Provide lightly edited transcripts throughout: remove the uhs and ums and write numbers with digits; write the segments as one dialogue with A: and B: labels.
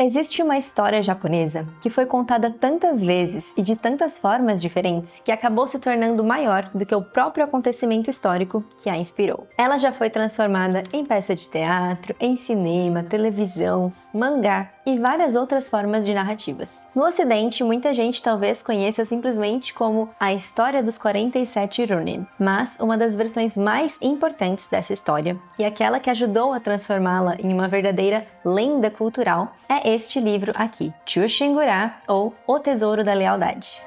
A: Existe uma história japonesa que foi contada tantas vezes e de tantas formas diferentes que acabou se tornando maior do que o próprio acontecimento histórico que a inspirou. Ela já foi transformada em peça de teatro, em cinema, televisão, mangá e várias outras formas de narrativas. No Ocidente, muita gente talvez conheça simplesmente como a História dos 47 Ronin, mas uma das versões mais importantes dessa história, e aquela que ajudou a transformá-la em uma verdadeira lenda cultural, é este livro aqui, Chushingura, ou O Tesouro da Lealdade.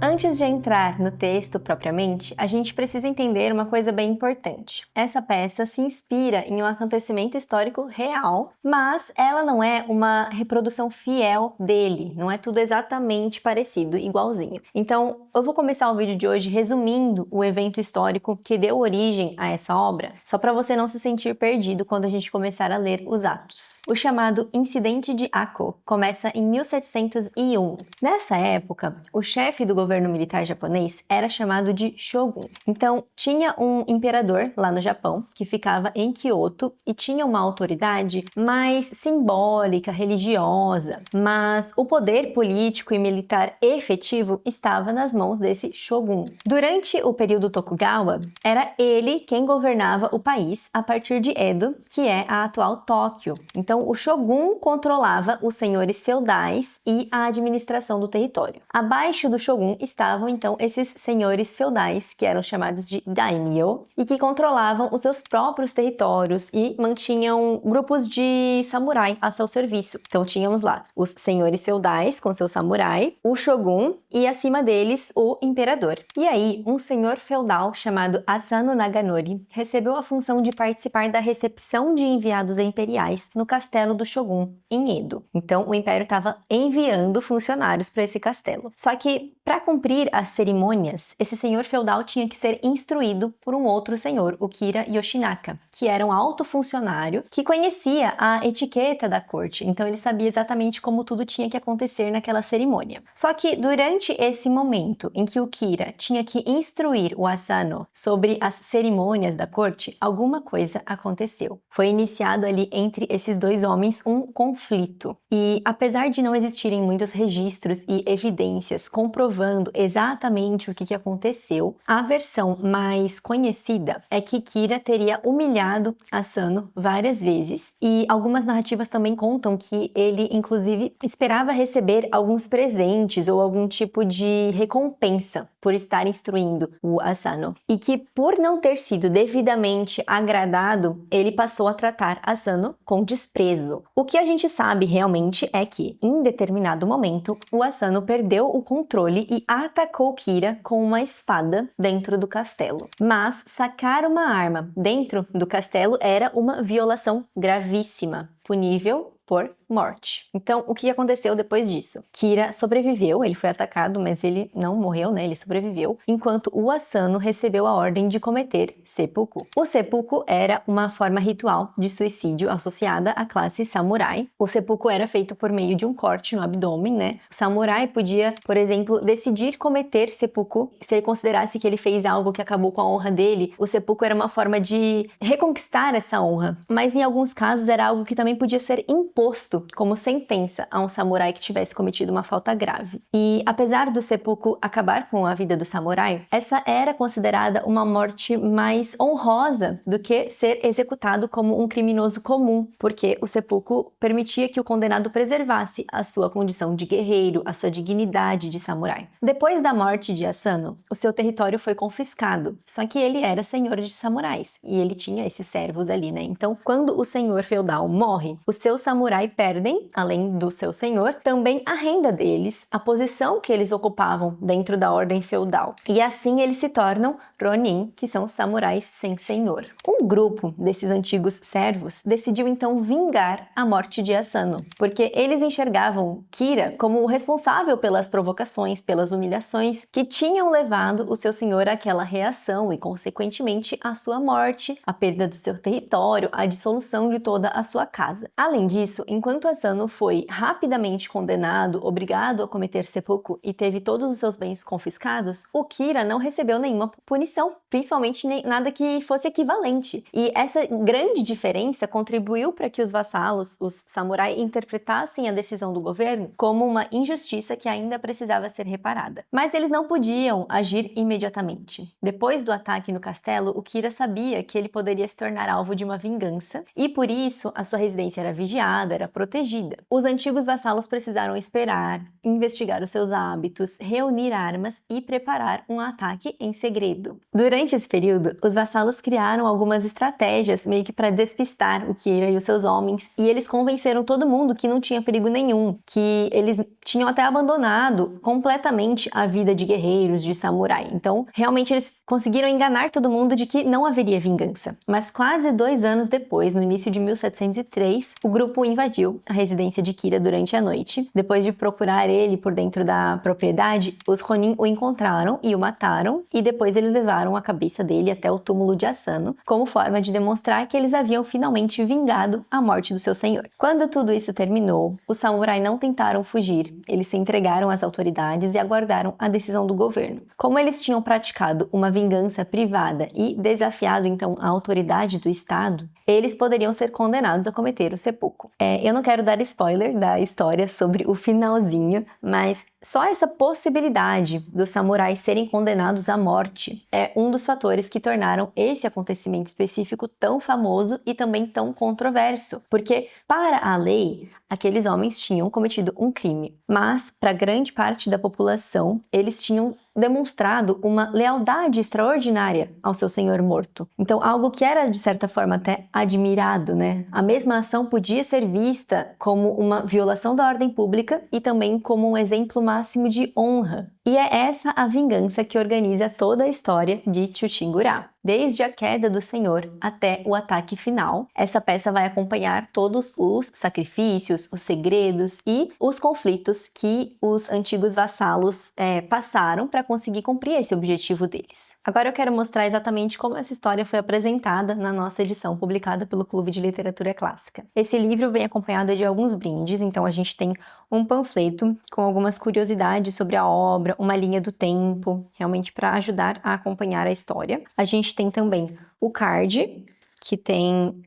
A: Antes de entrar no texto propriamente, a gente precisa entender uma coisa bem importante. Essa peça se inspira em um acontecimento histórico real, mas ela não é uma reprodução fiel dele, não é tudo exatamente parecido, igualzinho. Então, eu vou começar o vídeo de hoje resumindo o evento histórico que deu origem a essa obra, só para você não se sentir perdido quando a gente começar a ler os atos. O chamado Incidente de Ako começa em 1701. Nessa época, o chefe do governo militar japonês era chamado de Shogun. Então, tinha um imperador lá no Japão, que ficava em Kyoto e tinha uma autoridade mais simbólica, religiosa, mas o poder político e militar efetivo estava nas mãos desse Shogun. Durante o período Tokugawa, era ele quem governava o país a partir de Edo, que é a atual Tóquio. Então, o Shogun controlava os senhores feudais e a administração do território. Abaixo do Shogun estavam, então, esses senhores feudais, que eram chamados de daimyo, e que controlavam os seus próprios territórios e mantinham grupos de samurai a seu serviço. Então, tínhamos lá os senhores feudais com seu samurai, o Shogun e, acima deles, o imperador. E aí, um senhor feudal chamado Asano Naganori recebeu a função de participar da recepção de enviados imperiais no castelo do Shogun, em Edo. Então, o império estava enviando funcionários para esse castelo. Só que, para cumprir as cerimônias, esse senhor feudal tinha que ser instruído por um outro senhor, o Kira Yoshinaka, que era um alto funcionário que conhecia a etiqueta da corte, então ele sabia exatamente como tudo tinha que acontecer naquela cerimônia. Só que durante esse momento em que o Kira tinha que instruir o Asano sobre as cerimônias da corte, alguma coisa aconteceu. Foi iniciado ali entre esses dois homens um conflito. E apesar de não existirem muitos registros e evidências comprovando exatamente o que aconteceu, a versão mais conhecida é que Kira teria humilhado Asano várias vezes, e algumas narrativas também contam que ele, inclusive, esperava receber alguns presentes ou algum tipo de recompensa por estar instruindo o Asano, e que por não ter sido devidamente agradado, ele passou a tratar Asano com desprezo. O que a gente sabe realmente é que, em determinado momento, o Asano perdeu o controle e atacou Kira com uma espada dentro do castelo. Mas sacar uma arma dentro do castelo era uma violação gravíssima, punível por morte. Então, o que aconteceu depois disso? Kira sobreviveu, ele foi atacado, mas ele não morreu, né? Ele sobreviveu, enquanto o Asano recebeu a ordem de cometer seppuku. O seppuku era uma forma ritual de suicídio associada à classe samurai. O seppuku era feito por meio de um corte no abdômen, né? O samurai podia, por exemplo, decidir cometer seppuku se ele considerasse que ele fez algo que acabou com a honra dele. O seppuku era uma forma de reconquistar essa honra, mas em alguns casos era algo que também podia ser imposto como sentença a um samurai que tivesse cometido uma falta grave. E apesar do seppuku acabar com a vida do samurai, essa era considerada uma morte mais honrosa do que ser executado como um criminoso comum, porque o seppuku permitia que o condenado preservasse a sua condição de guerreiro, a sua dignidade de samurai. Depois da morte de Asano, o seu território foi confiscado, só que ele era senhor de samurais e ele tinha esses servos ali, né? Então, quando o senhor feudal morre, os seus samurai perdem, além do seu senhor, também a renda deles, a posição que eles ocupavam dentro da ordem feudal. E assim eles se tornam Ronin, que são samurais sem senhor. Um grupo desses antigos servos decidiu então vingar a morte de Asano, porque eles enxergavam Kira como o responsável pelas provocações, pelas humilhações que tinham levado o seu senhor àquela reação e, consequentemente, à sua morte, a perda do seu território, a dissolução de toda a sua casa. casa. Além disso, enquanto Asano foi rapidamente condenado, obrigado a cometer seppuku e teve todos os seus bens confiscados, o Kira não recebeu nenhuma punição, principalmente nada que fosse equivalente. E essa grande diferença contribuiu para que os vassalos, os samurais, interpretassem a decisão do governo como uma injustiça que ainda precisava ser reparada. Mas eles não podiam agir imediatamente. Depois do ataque no castelo, o Kira sabia que ele poderia se tornar alvo de uma vingança e, por isso, a sua residência era vigiada, era protegida. Os antigos vassalos precisaram esperar, investigar os seus hábitos, reunir armas e preparar um ataque em segredo. Durante esse período, os vassalos criaram algumas estratégias meio que para despistar o Kira e os seus homens, e eles convenceram todo mundo que não tinha perigo nenhum, que eles tinham até abandonado completamente a vida de guerreiros, de samurai. Então, realmente eles conseguiram enganar todo mundo de que não haveria vingança. Mas quase 2 anos depois, no início de 1703, o grupo invadiu a residência de Kira durante a noite. Depois de procurar ele por dentro da propriedade, os Ronin o encontraram e o mataram, e depois eles levaram a cabeça dele até o túmulo de Asano, como forma de demonstrar que eles haviam finalmente vingado a morte do seu senhor. Quando tudo isso terminou, os samurais não tentaram fugir, eles se entregaram às autoridades e aguardaram a decisão do governo. Como eles tinham praticado uma vingança privada e desafiado então a autoridade do Estado, eles poderiam ser condenados a cometer o seppuku. Eu não quero dar spoiler da história sobre o finalzinho, mas só essa possibilidade dos samurais serem condenados à morte é um dos fatores que tornaram esse acontecimento específico tão famoso e também tão controverso, porque para a lei, aqueles homens tinham cometido um crime, mas para grande parte da população, eles tinham demonstrado uma lealdade extraordinária ao seu senhor morto. Então, algo que era, de certa forma, até admirado, né? A mesma ação podia ser vista como uma violação da ordem pública e também como um exemplo máximo de honra. E é essa a vingança que organiza toda a história de Chuchingura. Desde a queda do senhor até o ataque final, essa peça vai acompanhar todos os sacrifícios, os segredos e os conflitos que os antigos vassalos passaram para conseguir cumprir esse objetivo deles. Agora eu quero mostrar exatamente como essa história foi apresentada na nossa edição publicada pelo Clube de Literatura Clássica. Esse livro vem acompanhado de alguns brindes, então a gente tem um panfleto com algumas curiosidades sobre a obra, uma linha do tempo, realmente para ajudar a acompanhar a história. A gente tem também o card, que tem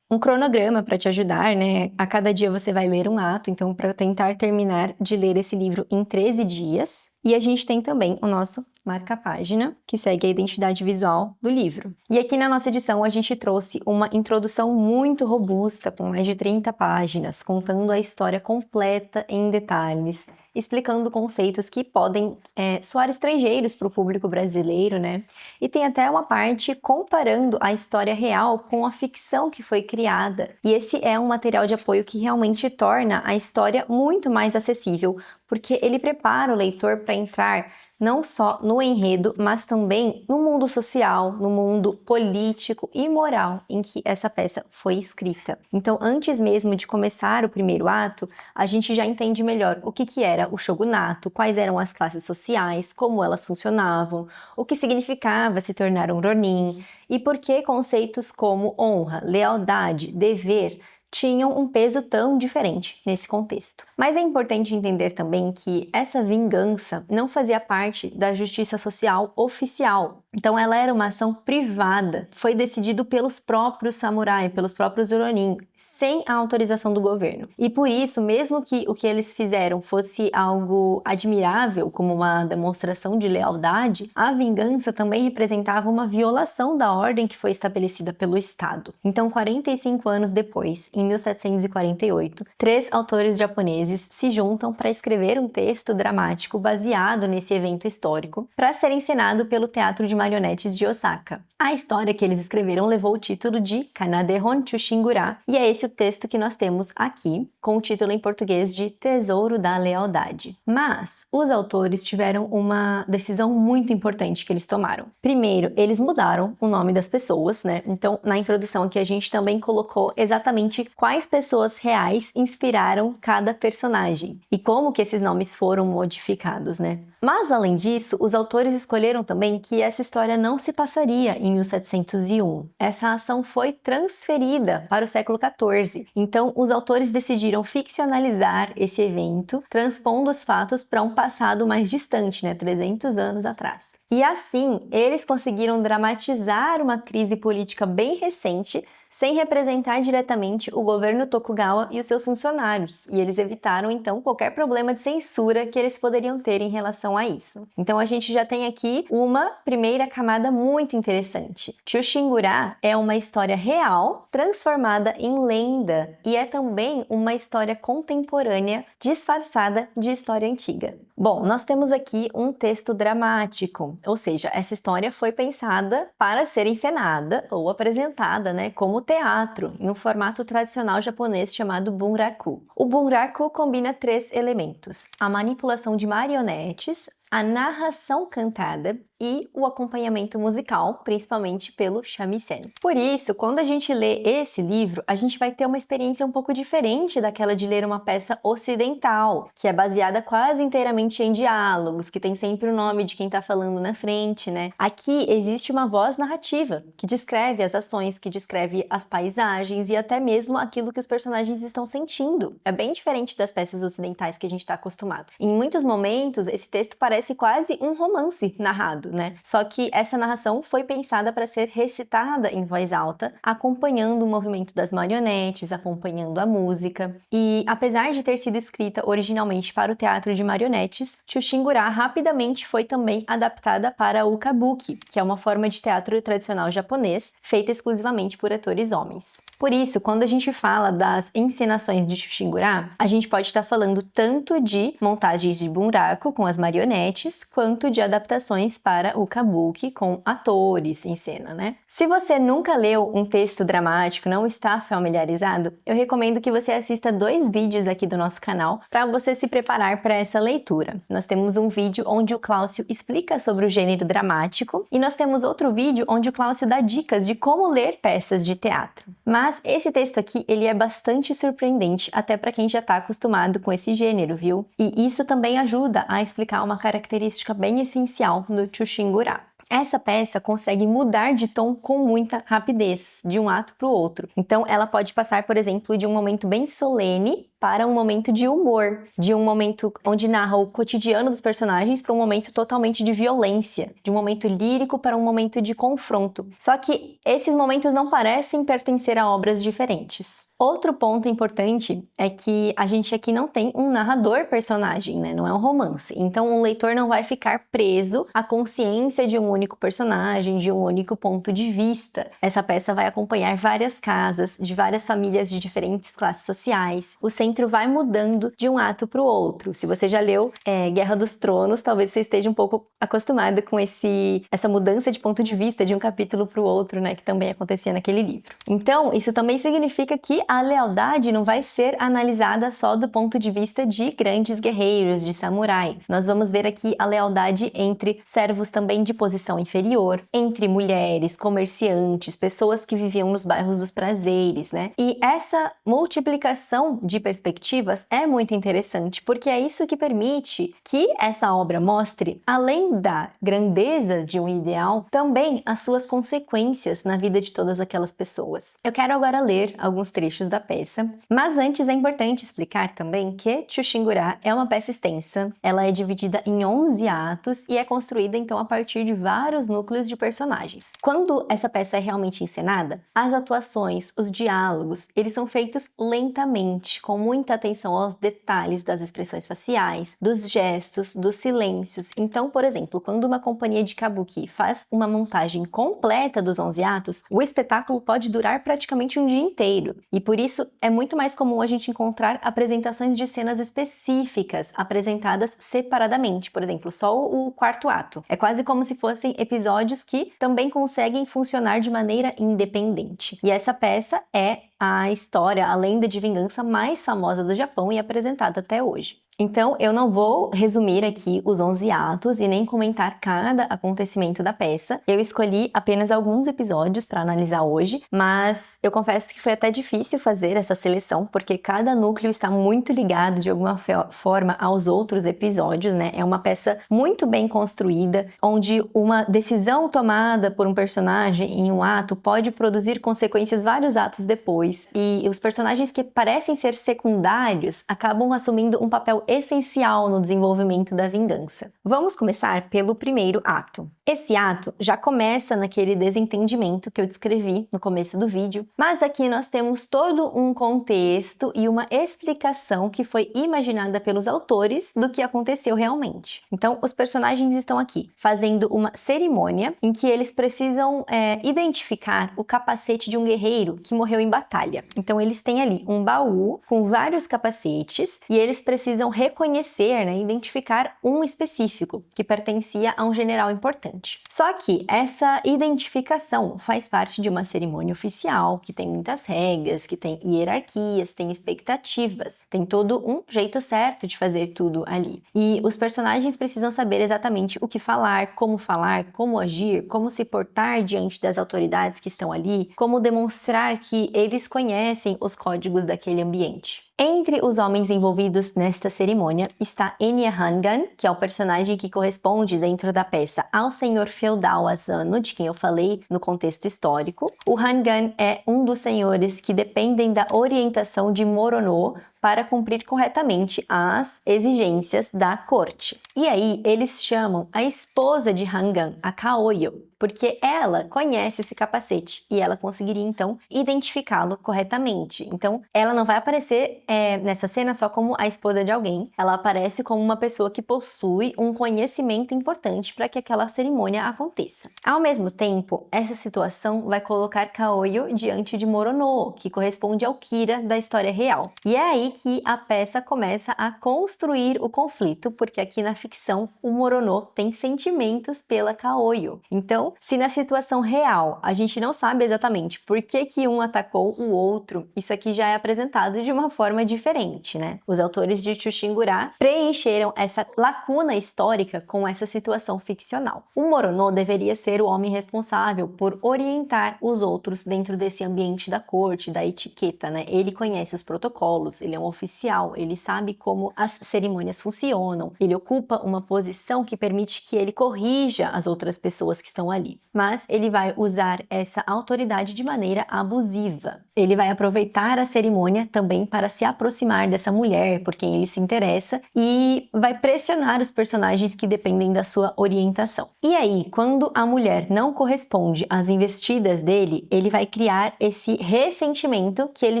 A: um cronograma para te ajudar, né? A cada dia você vai ler um ato, então para tentar terminar de ler esse livro em 13 dias. E a gente tem também o nosso marca-página, que segue a identidade visual do livro. E aqui na nossa edição a gente trouxe uma introdução muito robusta, com mais de 30 páginas, contando a história completa em detalhes, explicando conceitos que podem soar estrangeiros para o público brasileiro, né? E tem até uma parte comparando a história real com a ficção que foi criada. E esse é um material de apoio que realmente torna a história muito mais acessível, porque ele prepara o leitor para entrar não só no enredo, mas também no mundo social, no mundo político e moral em que essa peça foi escrita. Então, antes mesmo de começar o primeiro ato, a gente já entende melhor o que era o shogunato, quais eram as classes sociais, como elas funcionavam, o que significava se tornar um ronin e por que conceitos como honra, lealdade, dever tinham um peso tão diferente nesse contexto. Mas é importante entender também que essa vingança não fazia parte da justiça social oficial. Então ela era uma ação privada, foi decidido pelos próprios samurai, pelos próprios ronin, sem a autorização do governo. E por isso, mesmo que o que eles fizeram fosse algo admirável, como uma demonstração de lealdade, a vingança também representava uma violação da ordem que foi estabelecida pelo Estado. Então, 45 anos depois, em 1748, 3 autores japoneses se juntam para escrever um texto dramático baseado nesse evento histórico, para ser encenado pelo Teatro de Marionetes de Osaka. A história que eles escreveram levou o título de Kanadehon Chushingura, e é esse o texto que nós temos aqui, com o título em português de Tesouro da Lealdade. Mas os autores tiveram uma decisão muito importante que eles tomaram. Primeiro, eles mudaram o nome das pessoas, né? Então, na introdução aqui a gente também colocou exatamente quais pessoas reais inspiraram cada personagem e como que esses nomes foram modificados, né? Mas, além disso, os autores escolheram também que essa história não se passaria em 1701. Essa ação foi transferida para o século XIV. Então, os autores decidiram ficcionalizar esse evento, transpondo os fatos para um passado mais distante, né, 300 anos atrás. E assim, eles conseguiram dramatizar uma crise política bem recente, sem representar diretamente o governo Tokugawa e os seus funcionários, e eles evitaram então qualquer problema de censura que eles poderiam ter em relação a isso. Então a gente já tem aqui uma primeira camada muito interessante. Chushingura é uma história real transformada em lenda e é também uma história contemporânea disfarçada de história antiga. Bom, nós temos aqui um texto dramático, ou seja, essa história foi pensada para ser encenada ou apresentada, né, como teatro, em um formato tradicional japonês chamado bunraku. O bunraku combina 3 elementos: a manipulação de marionetes, a narração cantada e o acompanhamento musical, principalmente pelo shamisen. Por isso, quando a gente lê esse livro, a gente vai ter uma experiência um pouco diferente daquela de ler uma peça ocidental, que é baseada quase inteiramente em diálogos, que tem sempre o nome de quem está falando na frente, né? Aqui existe uma voz narrativa, que descreve as ações, que descreve as paisagens e até mesmo aquilo que os personagens estão sentindo. É bem diferente das peças ocidentais que a gente está acostumado. Em muitos momentos, esse texto parece quase um romance narrado, né? Só que essa narração foi pensada para ser recitada em voz alta, acompanhando o movimento das marionetes, acompanhando a música. E apesar de ter sido escrita originalmente para o teatro de marionetes, Chushingura rapidamente foi também adaptada para o kabuki, que é uma forma de teatro tradicional japonês, feita exclusivamente por atores homens. Por isso, quando a gente fala das encenações de Chushingura, a gente pode estar falando tanto de montagens de bunraku com as marionetes, quanto de adaptações para o kabuki com atores em cena, né? Se você nunca leu um texto dramático, não está familiarizado, eu recomendo que você assista 2 vídeos aqui do nosso canal para você se preparar para essa leitura. Nós temos um vídeo onde o Cláudio explica sobre o gênero dramático e nós temos outro vídeo onde o Cláudio dá dicas de como ler peças de teatro. Mas esse texto aqui, ele é bastante surpreendente, até para quem já está acostumado com esse gênero, viu? E isso também ajuda a explicar uma característica bem essencial no Chushingura. Essa peça consegue mudar de tom com muita rapidez, de um ato para o outro. Então, ela pode passar, por exemplo, de um momento bem solene para um momento de humor, de um momento onde narra o cotidiano dos personagens para um momento totalmente de violência, de um momento lírico para um momento de confronto. Só que esses momentos não parecem pertencer a obras diferentes. Outro ponto importante é que a gente aqui não tem um narrador personagem, né? Não é um romance. Então o leitor não vai ficar preso à consciência de um único personagem, de um único ponto de vista. Essa peça vai acompanhar várias casas, de várias famílias de diferentes classes sociais. O centro vai mudando de um ato para o outro. Se você já leu Guerra dos Tronos, talvez você esteja um pouco acostumado com essa mudança de ponto de vista de um capítulo para o outro, né? Que também acontecia naquele livro. Então, isso também significa que a lealdade não vai ser analisada só do ponto de vista de grandes guerreiros, de samurai. Nós vamos ver aqui a lealdade entre servos também de posição inferior, entre mulheres, comerciantes, pessoas que viviam nos bairros dos prazeres, né? E essa multiplicação de perspectivas é muito interessante, porque é isso que permite que essa obra mostre, além da grandeza de um ideal, também as suas consequências na vida de todas aquelas pessoas. Eu quero agora ler alguns trechos da peça, mas antes é importante explicar também que Chushingura é uma peça extensa, ela é dividida em 11 atos e é construída então a partir de vários núcleos de personagens. Quando essa peça é realmente encenada, as atuações, os diálogos, eles são feitos lentamente, com muita atenção aos detalhes das expressões faciais, dos gestos, dos silêncios. Então, por exemplo, quando uma companhia de kabuki faz uma montagem completa dos 11 atos, o espetáculo pode durar praticamente um dia inteiro. E por isso, é muito mais comum a gente encontrar apresentações de cenas específicas, apresentadas separadamente. Por exemplo, só o 4º ato. É quase como se fossem episódios que também conseguem funcionar de maneira independente. E essa peça é a história, a lenda de vingança mais famosa do Japão e apresentada até hoje. Então, eu não vou resumir aqui os 11 atos e nem comentar cada acontecimento da peça. Eu escolhi apenas alguns episódios para analisar hoje, mas eu confesso que foi até difícil fazer essa seleção, porque cada núcleo está muito ligado de alguma forma aos outros episódios, né? É uma peça muito bem construída, onde uma decisão tomada por um personagem em um ato pode produzir consequências vários atos depois. E os personagens que parecem ser secundários acabam assumindo um papel essencial no desenvolvimento da vingança. Vamos começar pelo primeiro ato. Esse ato já começa naquele desentendimento que eu descrevi no começo do vídeo, mas aqui nós temos todo um contexto e uma explicação que foi imaginada pelos autores do que aconteceu realmente. Então, os personagens estão aqui fazendo uma cerimônia em que eles precisam identificar o capacete de um guerreiro que morreu em batalha. Então, eles têm ali um baú com vários capacetes e eles precisam reconhecer, né, identificar um específico que pertencia a um general importante. Só que essa identificação faz parte de uma cerimônia oficial que tem muitas regras, que tem hierarquias, tem expectativas, tem todo um jeito certo de fazer tudo ali. E os personagens precisam saber exatamente o que falar, como agir, como se portar diante das autoridades que estão ali, como demonstrar que eles conhecem os códigos daquele ambiente. Entre os homens envolvidos nesta cerimônia está Enya Hangan, que é o personagem que corresponde dentro da peça ao senhor feudal Asano, de quem eu falei no contexto histórico. O Hangan é um dos senhores que dependem da orientação de Morono para cumprir corretamente as exigências da corte. E aí eles chamam a esposa de Hangan, a Kaoyo, porque ela conhece esse capacete e ela conseguiria então identificá-lo corretamente. Então ela não vai aparecer nessa cena só como a esposa de alguém, ela aparece como uma pessoa que possui um conhecimento importante para que aquela cerimônia aconteça. Ao mesmo tempo, essa situação vai colocar Kaoyo diante de Morono, que corresponde ao Kira da história real. E é aí que a peça começa a construir o conflito, porque aqui na ficção o Morono tem sentimentos pela Kaoyo. Então, se na situação real a gente não sabe exatamente por que um atacou o outro, isso aqui já é apresentado de uma forma diferente, né? Os autores de Chushingura preencheram essa lacuna histórica com essa situação ficcional. O Morono deveria ser o homem responsável por orientar os outros dentro desse ambiente da corte, da etiqueta, né? Ele conhece os protocolos, ele é um oficial, ele sabe como as cerimônias funcionam, ele ocupa uma posição que permite que ele corrija as outras pessoas que estão ali. Mas ele vai usar essa autoridade de maneira abusiva. Ele vai aproveitar a cerimônia também para se aproximar dessa mulher por quem ele se interessa e vai pressionar os personagens que dependem da sua orientação. E aí, quando a mulher não corresponde às investidas dele, ele vai criar esse ressentimento que ele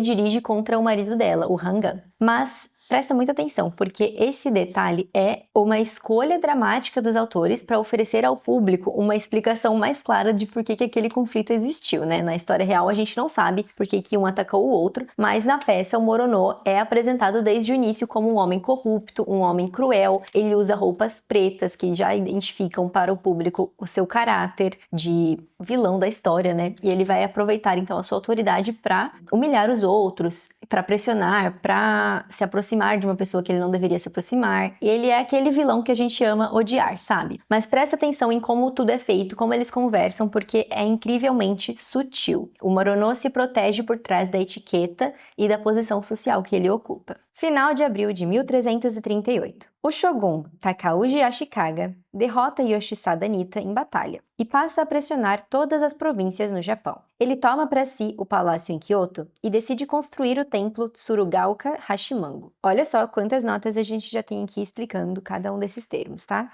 A: dirige contra o marido dela, o Hangan. Mas presta muita atenção, porque esse detalhe é uma escolha dramática dos autores para oferecer ao público uma explicação mais clara de por que aquele conflito existiu, né? Na história real a gente não sabe por que um atacou o outro, mas na peça o Morono é apresentado desde o início como um homem corrupto, um homem cruel. Ele usa roupas pretas que já identificam para o público o seu caráter de vilão da história, né? E ele vai aproveitar então a sua autoridade para humilhar os outros, para pressionar, para se aproximar de uma pessoa que ele não deveria se aproximar. E ele é aquele vilão que a gente ama odiar, sabe? Mas presta atenção em como tudo é feito, como eles conversam, porque é incrivelmente sutil. O Morono se protege por trás da etiqueta e da posição social que ele ocupa. Final de abril de 1338. O Shogun Takauji Ashikaga derrota Yoshisada Nita em batalha e passa a pressionar todas as províncias no Japão. Ele toma para si o palácio em Kyoto e decide construir o templo Tsurugaoka Hashimango. Olha só quantas notas a gente já tem aqui explicando cada um desses termos, tá?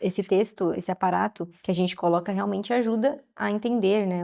A: Esse texto, esse aparato que a gente coloca realmente ajuda a entender, né,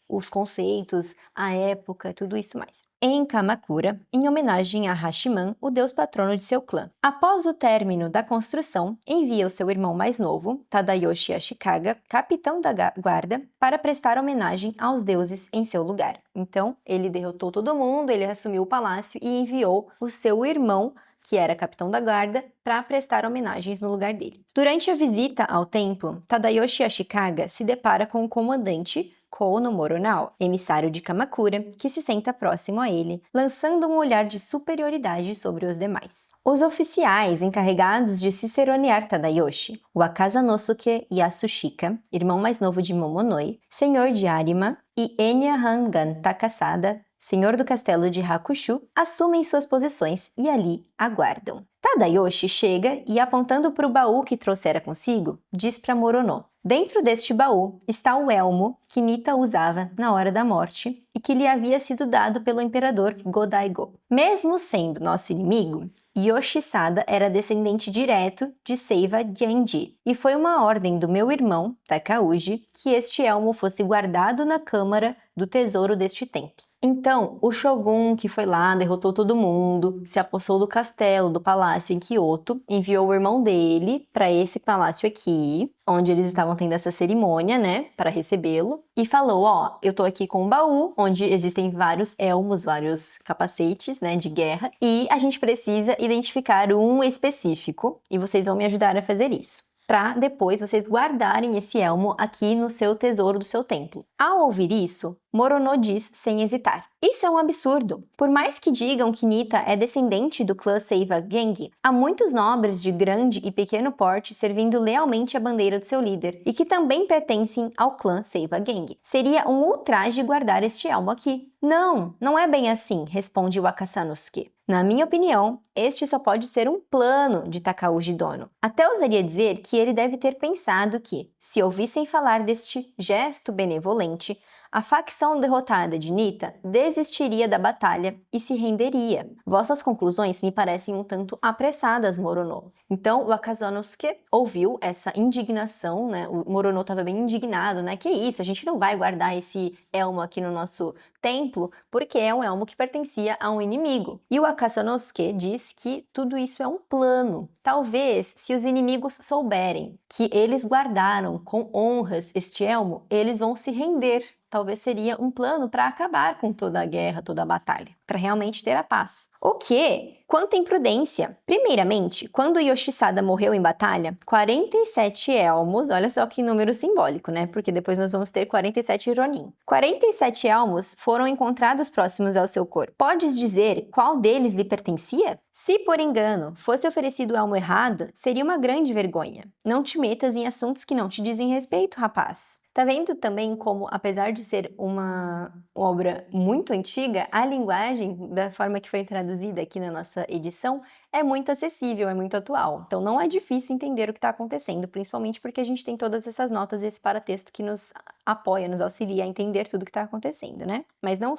A: os conceitos, a época, tudo isso mais. Em Kamakura, em homenagem a Hashiman, o deus patrono de seu clã. Após o término da construção, envia o seu irmão mais novo, Tadayoshi Ashikaga, capitão da guarda, para prestar homenagem aos deuses em seu lugar. Então, ele derrotou todo mundo, ele assumiu o palácio e enviou o seu irmão, que era capitão da guarda, para prestar homenagens no lugar dele. Durante a visita ao templo, Tadayoshi Ashikaga se depara com o comandante Kono Moronao, emissário de Kamakura, que se senta próximo a ele, lançando um olhar de superioridade sobre os demais. Os oficiais encarregados de ciceronear Tadayoshi, o Akazanosuke Yasushika, irmão mais novo de Momonoi, senhor de Arima, e Enya Hangan Takasada, senhor do castelo de Hakushu, assumem suas posições e ali aguardam. Tadayoshi chega e, apontando para o baú que trouxera consigo, diz para Morono: dentro deste baú está o elmo que Nita usava na hora da morte e que lhe havia sido dado pelo imperador Go-Daigo. Mesmo sendo nosso inimigo, Yoshisada era descendente direto de Seiva Genji, e foi uma ordem do meu irmão, Takauji, que este elmo fosse guardado na câmara do tesouro deste templo. Então, o Shogun, que foi lá, derrotou todo mundo, se apossou do castelo, do palácio em Kyoto, enviou o irmão dele para esse palácio aqui, onde eles estavam tendo essa cerimônia, né, para recebê-lo, e falou: ó, eu tô aqui com um baú, onde existem vários elmos, vários capacetes, né, de guerra, e a gente precisa identificar um específico, e vocês vão me ajudar a fazer isso, para depois vocês guardarem esse elmo aqui no seu tesouro do seu templo. Ao ouvir isso, Morono diz sem hesitar: isso é um absurdo. Por mais que digam que Nita é descendente do clã Seiva Gengi, há muitos nobres de grande e pequeno porte servindo lealmente a bandeira do seu líder, e que também pertencem ao clã Seiva Gengi. Seria um ultraje guardar este elmo aqui. Não, não é bem assim, responde o Akasanosuke. Na minha opinião, este só pode ser um plano de Takauji Dono. Até ousaria dizer que ele deve ter pensado que, se ouvissem falar deste gesto benevolente, a facção derrotada de Nita desistiria da batalha e se renderia. Vossas conclusões me parecem um tanto apressadas, Morono. Então, o Akazanosuke ouviu essa indignação, né? O Morono estava bem indignado, né? Que isso, a gente não vai guardar esse elmo aqui no nosso templo, porque é um elmo que pertencia a um inimigo. E o Akazanosuke diz que tudo isso é um plano. Talvez, se os inimigos souberem que eles guardaram com honras este elmo, eles vão se render. Talvez seria um plano para acabar com toda a guerra, toda a batalha, para realmente ter a paz. O quê? Quanta imprudência! Primeiramente, quando Yoshisada morreu em batalha, 47 elmos, olha só que número simbólico, né? Porque depois nós vamos ter 47 Ronin. 47 elmos foram encontrados próximos ao seu corpo. Podes dizer qual deles lhe pertencia? Se por engano fosse oferecido o elmo errado, seria uma grande vergonha. Não te metas em assuntos que não te dizem respeito, rapaz. Tá vendo também como, apesar de ser uma obra muito antiga, a linguagem, da forma que foi traduzida aqui na nossa edição, é muito acessível, é muito atual. Então não é difícil entender o que está acontecendo, principalmente porque a gente tem todas essas notas e esse paratexto que nos apoia, nos auxilia a entender tudo o que está acontecendo, né? Mas não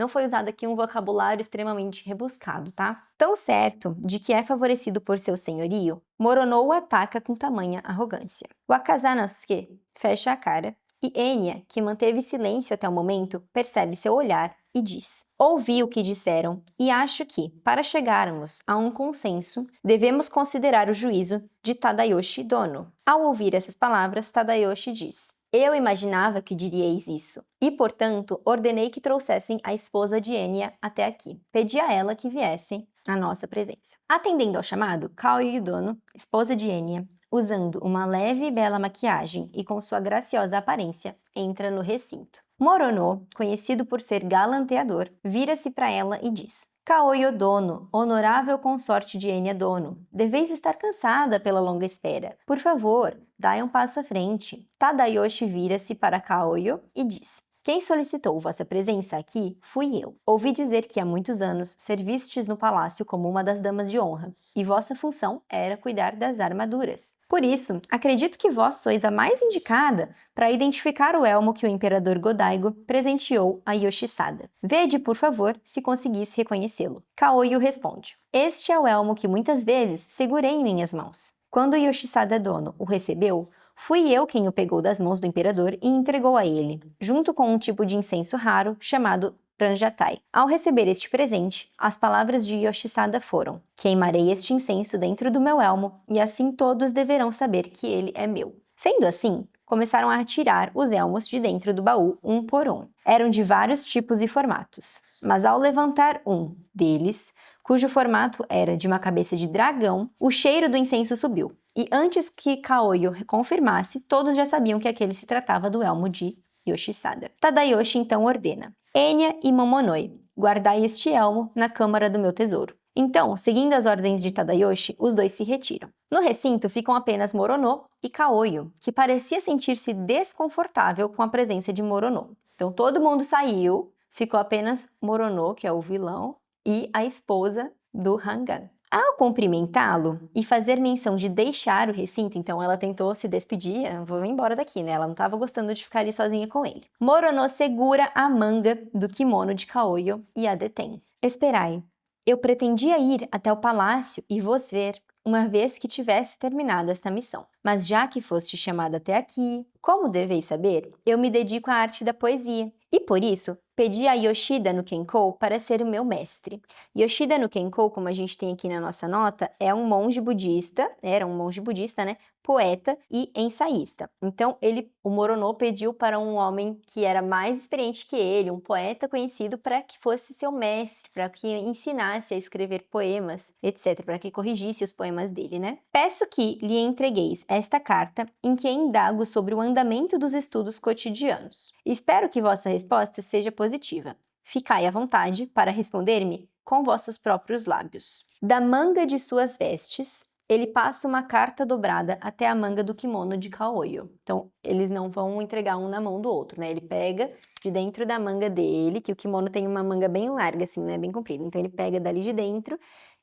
A: foi usado aqui um vocabulário extremamente rebuscado, tá? Tão certo de que é favorecido por seu senhorio, Morono o ataca com tamanha arrogância. O Akazanosuke fecha a cara e Enya, que manteve silêncio até o momento, percebe seu olhar e diz: ouvi o que disseram e acho que, para chegarmos a um consenso, devemos considerar o juízo de Tadayoshi Dono. Ao ouvir essas palavras, Tadayoshi diz: eu imaginava que diríeis isso, e, portanto, ordenei que trouxessem a esposa de Enya até aqui. Pedi a ela que viesse à nossa presença. Atendendo ao chamado, Kaoyu Dono, esposa de Enya, usando uma leve e bela maquiagem e com sua graciosa aparência, entra no recinto. Morono, conhecido por ser galanteador, vira-se para ela e diz: Kaoyo Dono, honorável consorte de Enya Dono, deveis estar cansada pela longa espera. Por favor, dai um passo à frente. Tadayoshi vira-se para Kaoyo e diz: quem solicitou vossa presença aqui fui eu. Ouvi dizer que há muitos anos servistes no palácio como uma das damas de honra, e vossa função era cuidar das armaduras. Por isso, acredito que vós sois a mais indicada para identificar o elmo que o imperador Go-Daigo presenteou a Yoshisada. Vede, por favor, se conseguis reconhecê-lo. Kaoyu responde: este é o elmo que muitas vezes segurei em minhas mãos. Quando Yoshisada Dono o recebeu, fui eu quem o pegou das mãos do imperador e entregou a ele, junto com um tipo de incenso raro chamado Pranjatai. Ao receber este presente, as palavras de Yoshisada foram: queimarei este incenso dentro do meu elmo e assim todos deverão saber que ele é meu. Sendo assim, começaram a tirar os elmos de dentro do baú um por um. Eram de vários tipos e formatos, mas ao levantar um deles, cujo formato era de uma cabeça de dragão, o cheiro do incenso subiu. E antes que Kaoyu confirmasse, todos já sabiam que aquele se tratava do elmo de Yoshisada. Tadayoshi então ordena: Enya e Momonoi, guardai este elmo na câmara do meu tesouro. Então, seguindo as ordens de Tadayoshi, os dois se retiram. No recinto ficam apenas Morono e Kaoyo, que parecia sentir-se desconfortável com a presença de Morono. Então todo mundo saiu, ficou apenas Morono, que é o vilão, e a esposa do Hangan. Ao cumprimentá-lo e fazer menção de deixar o recinto, então ela tentou se despedir, vou embora daqui, né? Ela não estava gostando de ficar ali sozinha com ele. Morono segura a manga do kimono de Kaoyo e a detém. Esperai, eu pretendia ir até o palácio e vos ver, uma vez que tivesse terminado esta missão. Mas já que foste chamada até aqui, como deveis saber, eu me dedico à arte da poesia. E por isso, pedi a Yoshida no Kenkou para ser o meu mestre. Yoshida no Kenkou, como a gente tem aqui na nossa nota, é um monge budista, era um monge budista, né? Poeta e ensaísta. Então, o Morono pediu para um homem que era mais experiente que ele, um poeta conhecido, para que fosse seu mestre, para que ensinasse a escrever poemas, etc., para que corrigisse os poemas dele, né? Peço que lhe entregueis esta carta em que indago sobre o andamento dos estudos cotidianos. Espero que vossa resposta seja positiva. Ficai à vontade para responder-me com vossos próprios lábios. Da manga de suas vestes, ele passa uma carta dobrada até a manga do kimono de Kaoyo. Então, eles não vão entregar um na mão do outro, né? Ele pega de dentro da manga dele, que o kimono tem uma manga bem larga, assim, né? Bem comprida. Então, ele pega dali de dentro,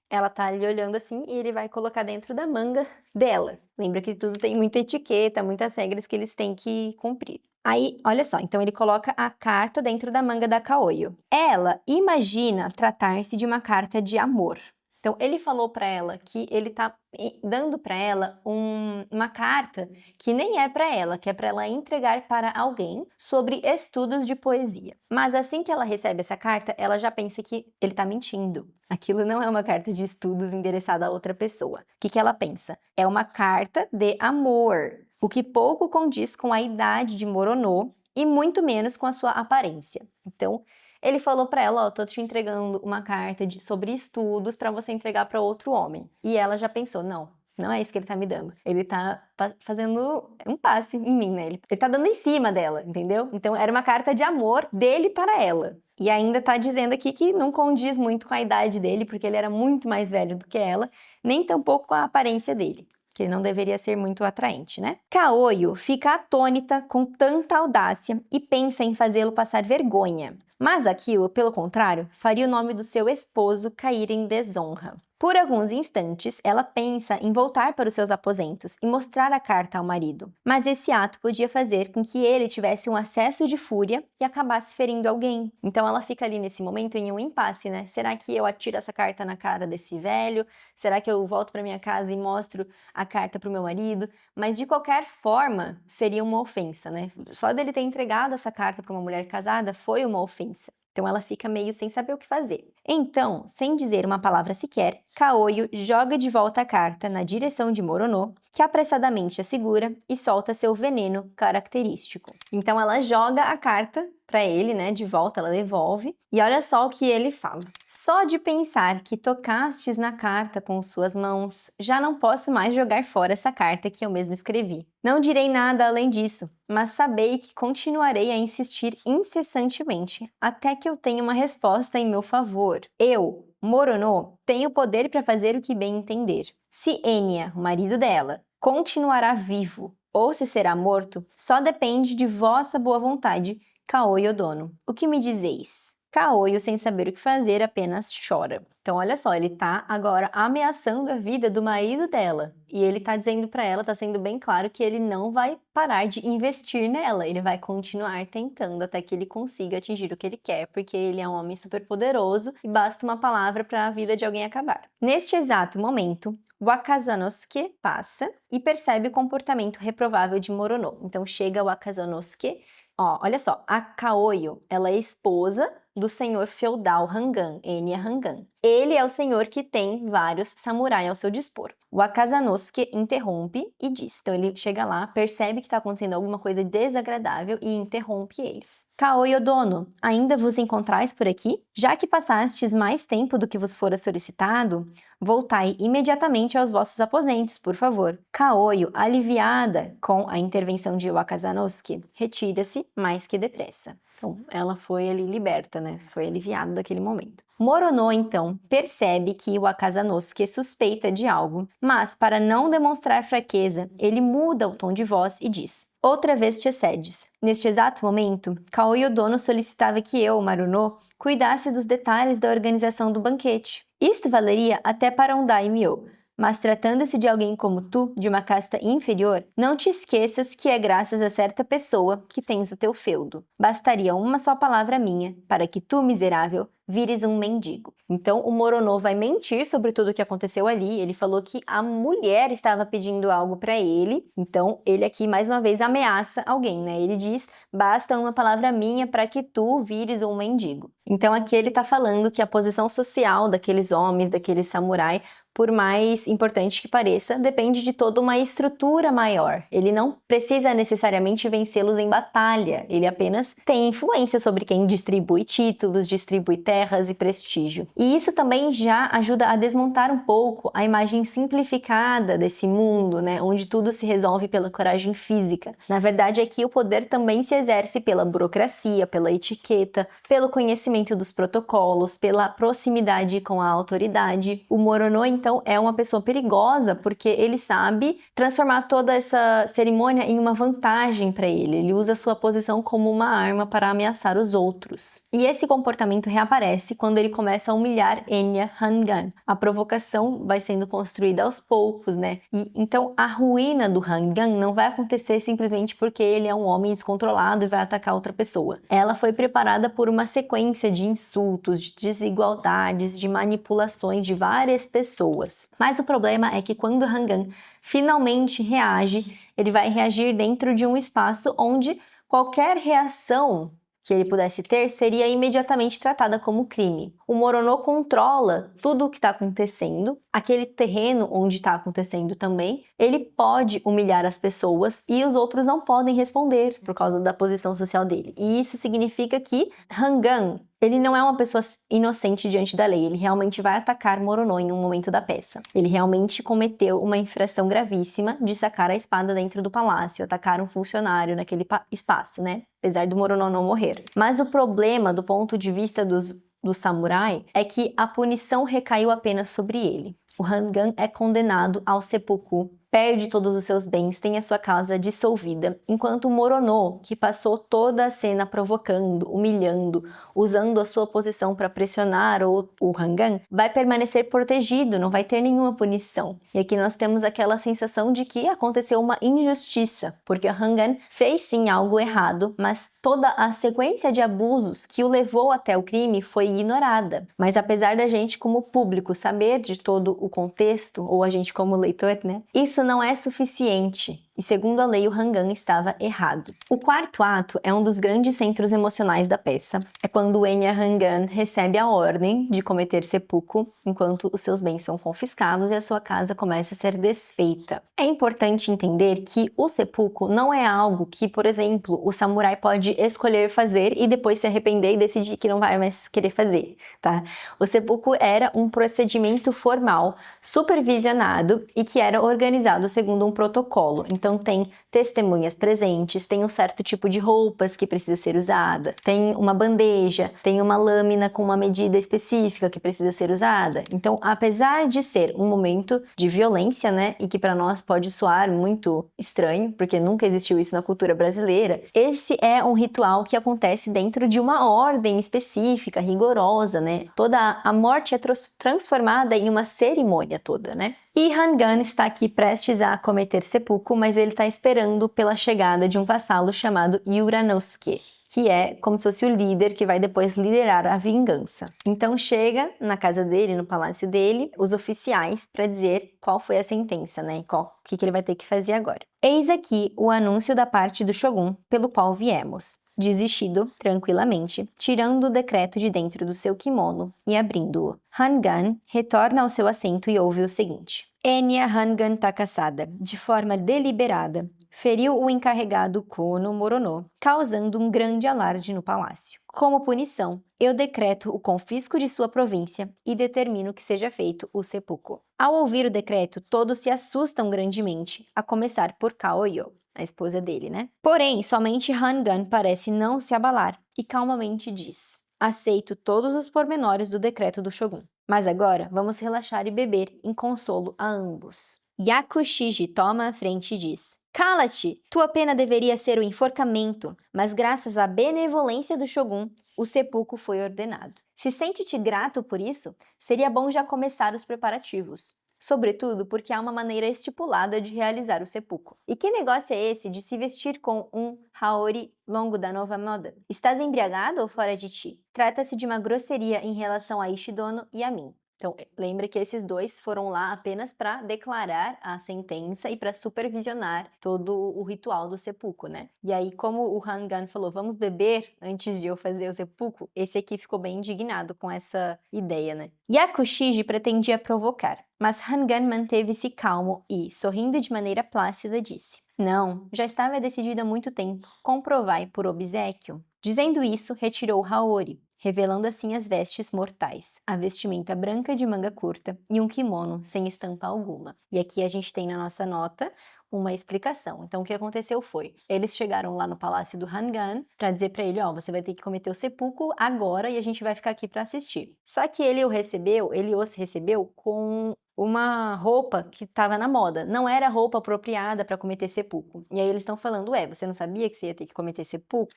A: ela tá ali olhando assim, e ele vai colocar dentro da manga dela. Lembra que tudo tem muita etiqueta, muitas regras que eles têm que cumprir. Aí, olha só, então ele coloca a carta dentro da manga da Kaoyo. Ela imagina tratar-se de uma carta de amor. Então, ele falou para ela que ele tá dando para ela uma carta que nem é para ela, que é para ela entregar para alguém sobre estudos de poesia. Mas assim que ela recebe essa carta, ela já pensa que ele tá mentindo. Aquilo não é uma carta de estudos endereçada a outra pessoa. O que ela pensa? É uma carta de amor, o que pouco condiz com a idade de Morono e muito menos com a sua aparência. Então, ele falou para ela, ó, tô te entregando uma carta sobre estudos para você entregar para outro homem. E ela já pensou, não é isso que ele tá me dando. Ele tá fazendo um passe em mim, né? Ele tá dando em cima dela, entendeu? Então era uma carta de amor dele para ela. E ainda tá dizendo aqui que não condiz muito com a idade dele, porque ele era muito mais velho do que ela, nem tampouco com a aparência dele, que ele não deveria ser muito atraente, né? Kaoyo fica atônita com tanta audácia e pensa em fazê-lo passar vergonha. Mas aquilo, pelo contrário, faria o nome do seu esposo cair em desonra. Por alguns instantes, ela pensa em voltar para os seus aposentos e mostrar a carta ao marido, mas esse ato podia fazer com que ele tivesse um acesso de fúria e acabasse ferindo alguém. Então ela fica ali nesse momento em um impasse, né? Será que eu atiro essa carta na cara desse velho? Será que eu volto para minha casa e mostro a carta para o meu marido? Mas de qualquer forma, seria uma ofensa, né? Só dele ter entregado essa carta para uma mulher casada foi uma ofensa. Então ela fica meio sem saber o que fazer. Então, sem dizer uma palavra sequer, Kaoyo joga de volta a carta na direção de Morono, que apressadamente a segura e solta seu veneno característico. Então ela joga a carta para ele, né, de volta, ela devolve, e olha só o que ele fala. Só de pensar que tocastes na carta com suas mãos, já não posso mais jogar fora essa carta que eu mesmo escrevi. Não direi nada além disso, mas sabei que continuarei a insistir incessantemente até que eu tenha uma resposta em meu favor. Eu, Morono, tenho poder para fazer o que bem entender. Se Enya, o marido dela, continuará vivo ou se será morto, só depende de vossa boa vontade, Kaoyo dono. O que me dizeis? Kaoyo, sem saber o que fazer, apenas chora. Então, olha só, ele tá agora ameaçando a vida do marido dela. E ele tá dizendo pra ela, tá sendo bem claro que ele não vai parar de investir nela. Ele vai continuar tentando até que ele consiga atingir o que ele quer, porque ele é um homem super poderoso e basta uma palavra para a vida de alguém acabar. Neste exato momento, Wakazanosuke passa e percebe o comportamento reprovável de Morono. Então, chega Wakazanosuke. Ó, olha só, a Kaoyo, ela é esposa do senhor feudal Hangan, Enya Hangan. Ele é o senhor que tem vários samurais ao seu dispor. O Akazanosuke interrompe e diz. Então ele chega lá, percebe que está acontecendo alguma coisa desagradável e interrompe eles. Kaoi Odono, ainda vos encontrais por aqui? Já que passastes mais tempo do que vos fora solicitado, voltai imediatamente aos vossos aposentos, por favor. Kaoyo, aliviada com a intervenção de Akazanosuke, retira-se mais que depressa. Então, ela foi ali liberta, né? Foi aliviada daquele momento. Morono, então, percebe que o Akazanosuke suspeita de algo, mas para não demonstrar fraqueza, ele muda o tom de voz e diz: outra vez te excedes. Neste exato momento, Kaoi Odono solicitava que eu, Maruno, cuidasse dos detalhes da organização do banquete. Isto valeria até para um daimyo, mas tratando-se de alguém como tu, de uma casta inferior, não te esqueças que é graças a certa pessoa que tens o teu feudo. Bastaria uma só palavra minha para que tu, miserável, vires um mendigo. Então, o Morono vai mentir sobre tudo o que aconteceu ali. Ele falou que a mulher estava pedindo algo para ele. Então, ele aqui, mais uma vez, ameaça alguém, né? Ele diz, basta uma palavra minha para que tu vires um mendigo. Então, aqui ele tá falando que a posição social daqueles homens, daqueles samurai, por mais importante que pareça, depende de toda uma estrutura maior. Ele não precisa necessariamente vencê-los em batalha, ele apenas tem influência sobre quem distribui títulos, distribui terras e prestígio. E isso também já ajuda a desmontar um pouco a imagem simplificada desse mundo, né, onde tudo se resolve pela coragem física. Na verdade, aqui o poder também se exerce pela burocracia, pela etiqueta, pelo conhecimento dos protocolos, pela proximidade com a autoridade. O Morono, então, é uma pessoa perigosa porque ele sabe transformar toda essa cerimônia em uma vantagem para ele. Ele usa sua posição como uma arma para ameaçar os outros. E esse comportamento reaparece quando ele começa a humilhar Enya Hangan. A provocação vai sendo construída aos poucos, né? E então a ruína do Hangan não vai acontecer simplesmente porque ele é um homem descontrolado e vai atacar outra pessoa. Ela foi preparada por uma sequência de insultos, de desigualdades, de manipulações de várias pessoas. Mas o problema é que quando Hangan finalmente reage, ele vai reagir dentro de um espaço onde qualquer reação que ele pudesse ter seria imediatamente tratada como crime. O Morono controla tudo o que está acontecendo, aquele terreno onde está acontecendo também, ele pode humilhar as pessoas e os outros não podem responder por causa da posição social dele. E isso significa que Hangan, ele não é uma pessoa inocente diante da lei, ele realmente vai atacar Morono em um momento da peça. Ele realmente cometeu uma infração gravíssima de sacar a espada dentro do palácio, atacar um funcionário naquele espaço, né? Apesar do Morono não morrer. Mas o problema, do ponto de vista do samurai, é que a punição recaiu apenas sobre ele. O Hangan é condenado ao seppuku, perde todos os seus bens, tem a sua casa dissolvida, enquanto o Morono, que passou toda a cena provocando, humilhando, usando a sua posição para pressionar o Hangan, vai permanecer protegido, não vai ter nenhuma punição. E aqui nós temos aquela sensação de que aconteceu uma injustiça, porque o Hangan fez sim algo errado, mas toda a sequência de abusos que o levou até o crime foi ignorada. Mas apesar da gente como público saber de todo o contexto, ou a gente como leitor, né, isso não é suficiente. E segundo a lei, o Hangan estava errado. O quarto ato é um dos grandes centros emocionais da peça. É quando Enya Hangan recebe a ordem de cometer seppuku, enquanto os seus bens são confiscados e a sua casa começa a ser desfeita. É importante entender que o seppuku não é algo que, por exemplo, o samurai pode escolher fazer e depois se arrepender e decidir que não vai mais querer fazer, tá? O seppuku era um procedimento formal, supervisionado e que era organizado segundo um protocolo. Então tem testemunhas presentes, tem um certo tipo de roupas que precisa ser usada, tem uma bandeja, tem uma lâmina com uma medida específica que precisa ser usada. Então, apesar de ser um momento de violência, né, e que para nós pode soar muito estranho, porque nunca existiu isso na cultura brasileira, esse é um ritual que acontece dentro de uma ordem específica, rigorosa, né? Toda a morte é transformada em uma cerimônia toda, né? E Hangan está aqui prestes a cometer seppuku, mas ele está esperando pela chegada de um vassalo chamado Uranosuke, que é como se fosse o líder que vai depois liderar a vingança. Então chega na casa dele, no palácio dele, os oficiais para dizer qual foi a sentença, né? O que ele vai ter que fazer agora. Eis aqui o anúncio da parte do Shogun pelo qual viemos. diz Ishido tranquilamente, tirando o decreto de dentro do seu kimono e abrindo-o. Hangan retorna ao seu assento e ouve o seguinte. Enya Hangan Takasada, de forma deliberada, feriu o encarregado Kono Morono, causando um grande alarde no palácio. Como punição, eu decreto o confisco de sua província e determino que seja feito o seppuku. Ao ouvir o decreto, todos se assustam grandemente, a começar por Kaoyo, a esposa dele, né? Porém, somente Hangan parece não se abalar e calmamente diz: aceito todos os pormenores do decreto do Shogun. Mas agora vamos relaxar e beber em consolo a ambos. Yakushiji toma a frente e diz: cala-te! Tua pena deveria ser o enforcamento, mas graças à benevolência do Shogun, o seppuku foi ordenado. Se sente-te grato por isso, seria bom já começar os preparativos. Sobretudo porque há uma maneira estipulada de realizar o seppuku. E que negócio é esse de se vestir com um haori longo da nova moda? Estás embriagado ou fora de ti? Trata-se de uma grosseria em relação a Ishidono e a mim. Então, lembra que esses dois foram lá apenas para declarar a sentença e para supervisionar todo o ritual do seppuku, né? E aí, como o Hangan falou, vamos beber antes de eu fazer o seppuku, esse aqui ficou bem indignado com essa ideia, né? Yakushiji pretendia provocar, mas Hangan manteve-se calmo e, sorrindo de maneira plácida, disse: não, já estava decidido há muito tempo, comprovai por obséquio. Dizendo isso, retirou o haori, revelando assim as vestes mortais, a vestimenta branca de manga curta e um kimono sem estampa alguma. E aqui a gente tem na nossa nota uma explicação. Então, o que aconteceu foi, eles chegaram lá no palácio do Hangan para dizer para ele, ó, você vai ter que cometer o seppuku agora e a gente vai ficar aqui para assistir. Só que ele os recebeu com uma roupa que estava na moda, não era roupa apropriada para cometer seppuku. E aí eles estão falando, você não sabia que você ia ter que cometer seppuku?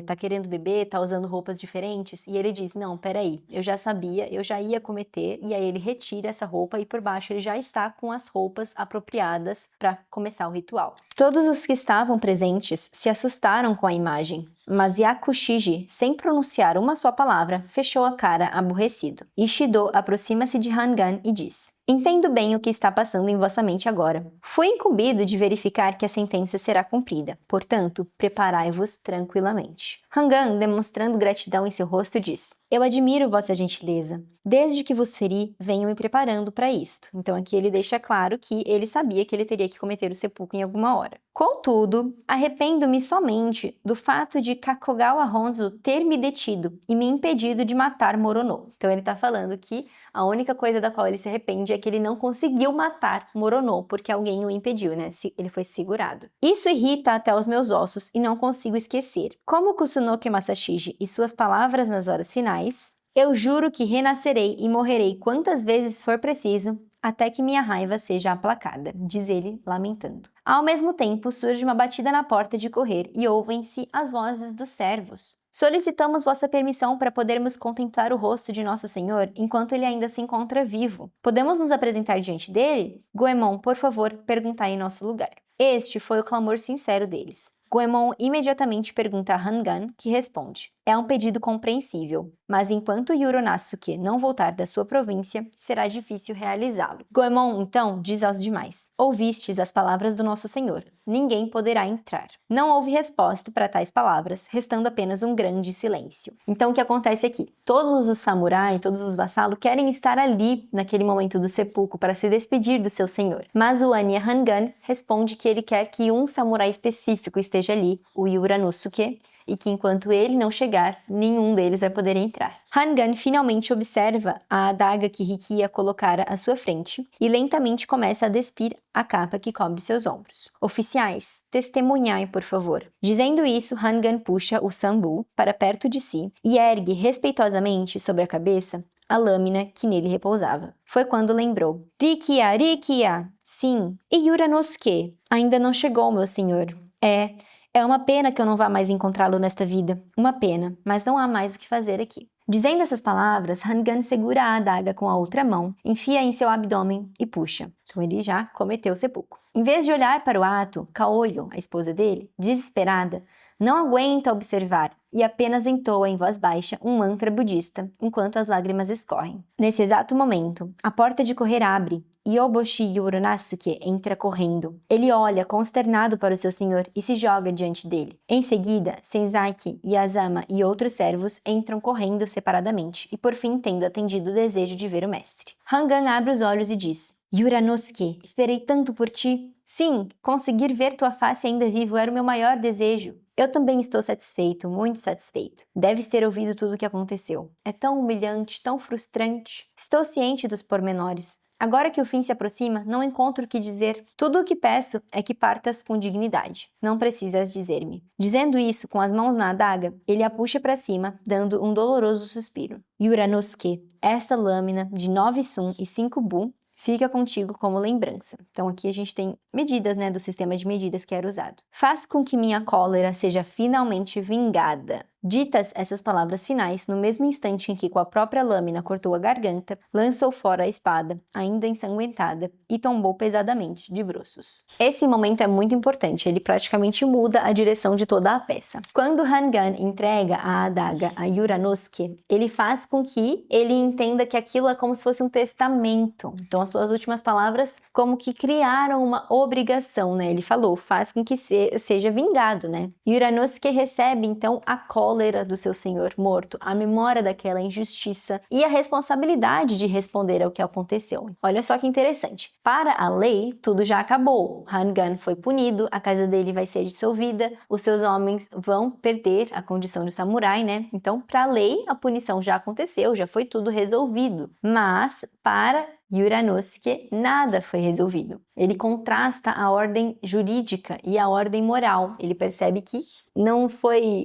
A: Tá querendo beber, tá usando roupas diferentes? E ele diz, não, peraí, eu já sabia, eu já ia cometer, e aí ele retira essa roupa e por baixo ele já está com as roupas apropriadas para começar o ritual. Todos os que estavam presentes se assustaram com a imagem, mas Yakushiji, sem pronunciar uma só palavra, fechou a cara aborrecido. Ishido aproxima-se de Hangan e diz: entendo bem o que está passando em vossa mente agora. Fui incumbido de verificar que a sentença será cumprida, portanto, preparai-vos tranquilamente. Hangan, demonstrando gratidão em seu rosto, diz: eu admiro vossa gentileza. Desde que vos feri, venho me preparando para isto. Então aqui ele deixa claro que ele sabia que ele teria que cometer o seppuku em alguma hora. Contudo, arrependo-me somente do fato de Kakogawa Honzo ter me detido e me impedido de matar Morono. Então ele está falando que a única coisa da qual ele se arrepende é que ele não conseguiu matar Morono, porque alguém o impediu, né? Ele foi segurado. Isso irrita até os meus ossos e não consigo esquecer. Como Kusunoki Masashiji e suas palavras nas horas finais, eu juro que renascerei e morrerei quantas vezes for preciso, até que minha raiva seja aplacada, diz ele, lamentando. Ao mesmo tempo, surge uma batida na porta de correr e ouvem-se as vozes dos servos. Solicitamos vossa permissão para podermos contemplar o rosto de nosso Senhor enquanto ele ainda se encontra vivo. Podemos nos apresentar diante dele? Goemon, por favor, perguntai em nosso lugar. Este foi o clamor sincero deles. Goemon imediatamente pergunta a Hangan, que responde: é um pedido compreensível, mas enquanto Yuronasuke não voltar da sua província, será difícil realizá-lo. Goemon, então, diz aos demais: ouvistes as palavras do nosso senhor. Ninguém poderá entrar. Não houve resposta para tais palavras, restando apenas um grande silêncio. Então, o que acontece aqui? Todos os samurais, todos os vassalos querem estar ali naquele momento do seppuku para se despedir do seu senhor. Mas o Anya Hangan responde que ele quer que um samurai específico esteja ali, o Yuuranosuke, e que enquanto ele não chegar, nenhum deles vai poder entrar. Hangan finalmente observa a adaga que Rikiya colocara à sua frente e lentamente começa a despir a capa que cobre seus ombros. Oficiais, testemunhai, por favor. Dizendo isso, Hangan puxa o sambu para perto de si e ergue respeitosamente sobre a cabeça a lâmina que nele repousava. Foi quando lembrou: Rikiya, Rikiya! Sim. E Yuuranosuke? Ainda não chegou, meu senhor. É uma pena que eu não vá mais encontrá-lo nesta vida. Uma pena, mas não há mais o que fazer aqui. Dizendo essas palavras, Hangan segura a adaga com a outra mão, enfia em seu abdômen e puxa. Então ele já cometeu o seppuku. Em vez de olhar para o ato, Kaoyo, a esposa dele, desesperada, não aguenta observar e apenas entoa em voz baixa um mantra budista enquanto as lágrimas escorrem. Nesse exato momento, a porta de correr abre e Oboshi Yorunasuke entra correndo. Ele olha consternado para o seu senhor e se joga diante dele. Em seguida, Senzaki, Yazama e outros servos entram correndo separadamente e por fim tendo atendido o desejo de ver o mestre. Hangan abre os olhos e diz: Yuranosuke, esperei tanto por ti. Sim, conseguir ver tua face ainda vivo era o meu maior desejo. Eu também estou satisfeito, muito satisfeito. Deves ter ouvido tudo o que aconteceu. É tão humilhante, tão frustrante. Estou ciente dos pormenores. Agora que o fim se aproxima, não encontro o que dizer. Tudo o que peço é que partas com dignidade. Não precisas dizer-me. Dizendo isso, com as mãos na adaga, ele a puxa para cima, dando um doloroso suspiro. Yuranosuke, esta lâmina de 9 sun e 5 bu fica contigo como lembrança. Então aqui a gente tem medidas, né, do sistema de medidas que era usado. Faz com que minha cólera seja finalmente vingada. Ditas essas palavras finais, no mesmo instante em que com a própria lâmina cortou a garganta, lançou fora a espada, ainda ensanguentada, e tombou pesadamente de bruços. Esse momento é muito importante, ele praticamente muda a direção de toda a peça. Quando Hangan entrega a adaga a Yuranosuke, ele faz com que ele entenda que aquilo é como se fosse um testamento. Então as suas últimas palavras como que criaram uma obrigação, né? Ele falou, faz com que seja vingado, né? Yuranosuke recebe então a cólera do seu senhor morto, a memória daquela injustiça e a responsabilidade de responder ao que aconteceu. Olha só que interessante. Para a lei, tudo já acabou. Hangan foi punido, a casa dele vai ser dissolvida, os seus homens vão perder a condição de samurai, né? Então, para a lei, a punição já aconteceu, já foi tudo resolvido. Mas, para Yuranosuke, nada foi resolvido. Ele contrasta a ordem jurídica e a ordem moral. Ele percebe que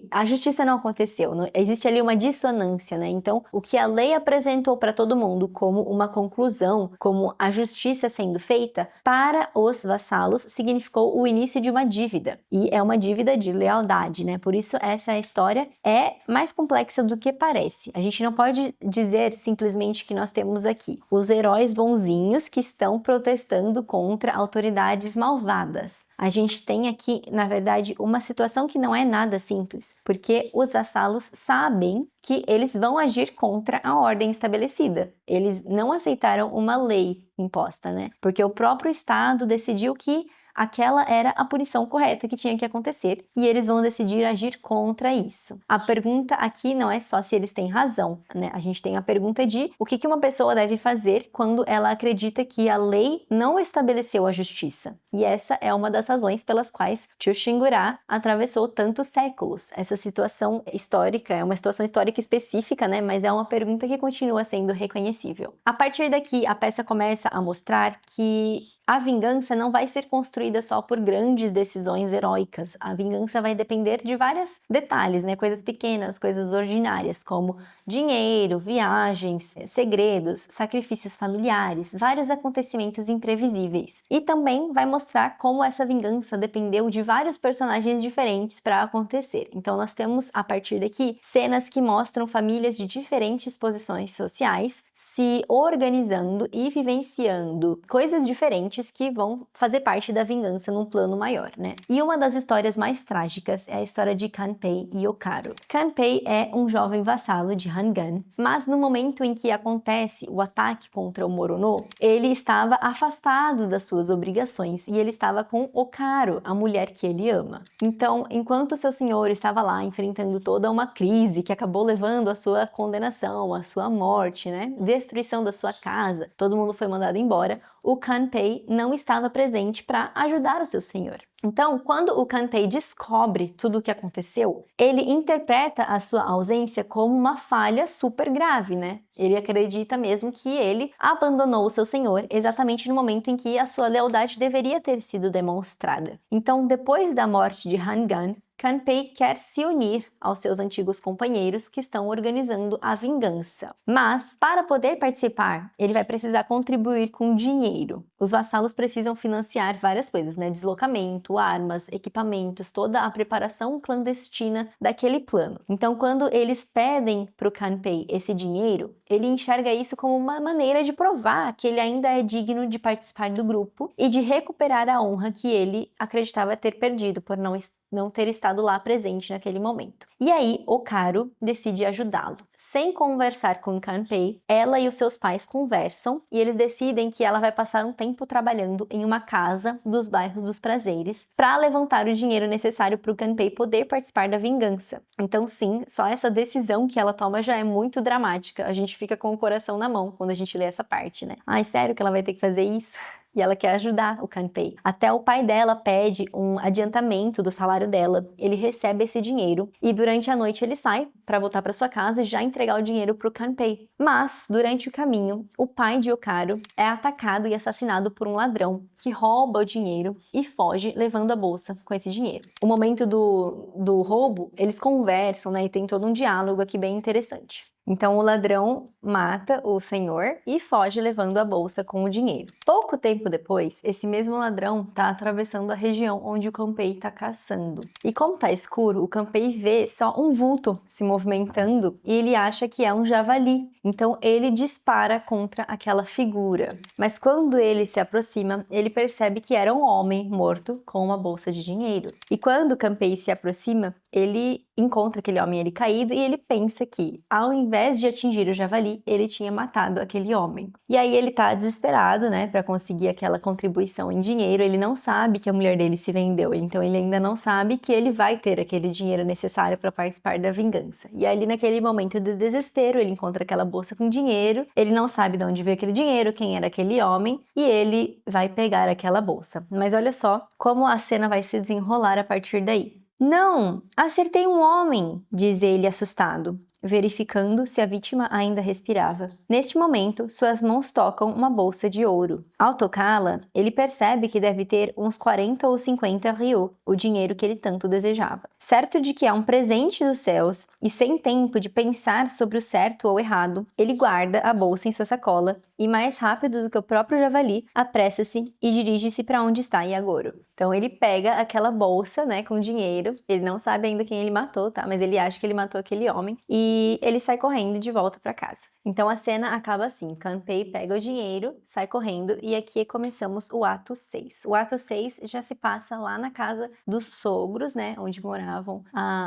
A: a justiça não aconteceu, existe ali uma dissonância, né? Então, o que a lei apresentou para todo mundo como uma conclusão, como a justiça sendo feita, para os vassalos significou o início de uma dívida. E é uma dívida de lealdade, né? Por isso essa história é mais complexa do que parece. A gente não pode dizer simplesmente que nós temos aqui os heróis bonzinhos que estão protestando contra autoridades malvadas. A gente tem aqui, na verdade, uma situação que não é nada simples, porque os vassalos sabem que eles vão agir contra a ordem estabelecida. Eles não aceitaram uma lei imposta, né? Porque o próprio Estado decidiu que aquela era a punição correta que tinha que acontecer e eles vão decidir agir contra isso. A pergunta aqui não é só se eles têm razão, né? A gente tem a pergunta de o que uma pessoa deve fazer quando ela acredita que a lei não estabeleceu a justiça. E essa é uma das razões pelas quais Chushingura atravessou tantos séculos. Essa situação histórica é uma situação histórica específica, né? Mas é uma pergunta que continua sendo reconhecível. A partir daqui, a peça começa a mostrar que a vingança não vai ser construída só por grandes decisões heróicas. A vingança vai depender de vários detalhes, né? Coisas pequenas, coisas ordinárias, como dinheiro, viagens, segredos, sacrifícios familiares, vários acontecimentos imprevisíveis. E também vai mostrar como essa vingança dependeu de vários personagens diferentes para acontecer. Então nós temos, a partir daqui, cenas que mostram famílias de diferentes posições sociais se organizando e vivenciando coisas diferentes que vão fazer parte da vingança num plano maior, né? E uma das histórias mais trágicas é a história de Kanpei e Okaru. Kanpei é um jovem vassalo de Hangan, mas no momento em que acontece o ataque contra o Morono, ele estava afastado das suas obrigações e ele estava com Okaru, a mulher que ele ama. Então, enquanto seu senhor estava lá enfrentando toda uma crise que acabou levando à sua condenação, à sua morte, né? Destruição da sua casa, todo mundo foi mandado embora, o Kanpei não estava presente para ajudar o seu senhor. Então, quando o Kanpei descobre tudo o que aconteceu, ele interpreta a sua ausência como uma falha super grave, né? Ele acredita mesmo que ele abandonou o seu senhor exatamente no momento em que a sua lealdade deveria ter sido demonstrada. Então, depois da morte de Hangan, Kanpei quer se unir aos seus antigos companheiros que estão organizando a vingança. Mas, para poder participar, ele vai precisar contribuir com dinheiro. Os vassalos precisam financiar várias coisas, né? Deslocamento, armas, equipamentos, toda a preparação clandestina daquele plano. Então, quando eles pedem para o Kanpei esse dinheiro, ele enxerga isso como uma maneira de provar que ele ainda é digno de participar do grupo e de recuperar a honra que ele acreditava ter perdido por não não ter estado lá presente naquele momento. E aí, Okaru decide ajudá-lo. Sem conversar com Kanpei, ela e os seus pais conversam e eles decidem que ela vai passar um tempo trabalhando em uma casa dos bairros dos prazeres para levantar o dinheiro necessário para o Kanpei poder participar da vingança. Então, sim, só essa decisão que ela toma já é muito dramática. A gente fica com o coração na mão quando a gente lê essa parte, né? Ai, sério que ela vai ter que fazer isso? E ela quer ajudar o Kanpei. Até o pai dela pede um adiantamento do salário dela. Ele recebe esse dinheiro e durante a noite ele sai para voltar para sua casa e já entregar o dinheiro para o Kanpei. Mas, durante o caminho, o pai de Okaru é atacado e assassinado por um ladrão que rouba o dinheiro e foge levando a bolsa com esse dinheiro. O momento do roubo, eles conversam, né? E tem todo um diálogo aqui bem interessante. Então o ladrão mata o senhor e foge levando a bolsa com o dinheiro. Pouco tempo depois, esse mesmo ladrão está atravessando a região onde o Kanpei está caçando. E como está escuro, o Kanpei vê só um vulto se movimentando e ele acha que é um javali. Então ele dispara contra aquela figura. Mas quando ele se aproxima, ele percebe que era um homem morto com uma bolsa de dinheiro. E quando o Kanpei se aproxima, ele encontra aquele homem ali caído e ele pensa que, ao invés de atingir o javali, ele tinha matado aquele homem. E aí ele tá desesperado, né, para conseguir aquela contribuição em dinheiro. Ele não sabe que a mulher dele se vendeu, então ele ainda não sabe que ele vai ter aquele dinheiro necessário para participar da vingança. E ali naquele momento de desespero, ele encontra aquela bolsa com dinheiro, ele não sabe de onde veio aquele dinheiro, quem era aquele homem, e ele vai pegar aquela bolsa. Mas olha só como a cena vai se desenrolar a partir daí. Não, acertei um homem, diz ele assustado, verificando se a vítima ainda respirava. Neste momento, suas mãos tocam uma bolsa de ouro. Ao tocá-la, ele percebe que deve ter uns 40 ou 50 ryu, o dinheiro que ele tanto desejava. Certo de que é um presente dos céus e sem tempo de pensar sobre o certo ou errado, ele guarda a bolsa em sua sacola e, mais rápido do que o próprio javali, apressa-se e dirige-se para onde está Yagoro. Então ele pega aquela bolsa, né, com dinheiro. Ele não sabe ainda quem ele matou, tá? Mas ele acha que ele matou aquele homem e ele sai correndo de volta para casa. Então a cena acaba assim: Kanpei pega o dinheiro, sai correndo e aqui começamos o ato 6. O ato 6 já se passa lá na casa dos sogros, né, onde moravam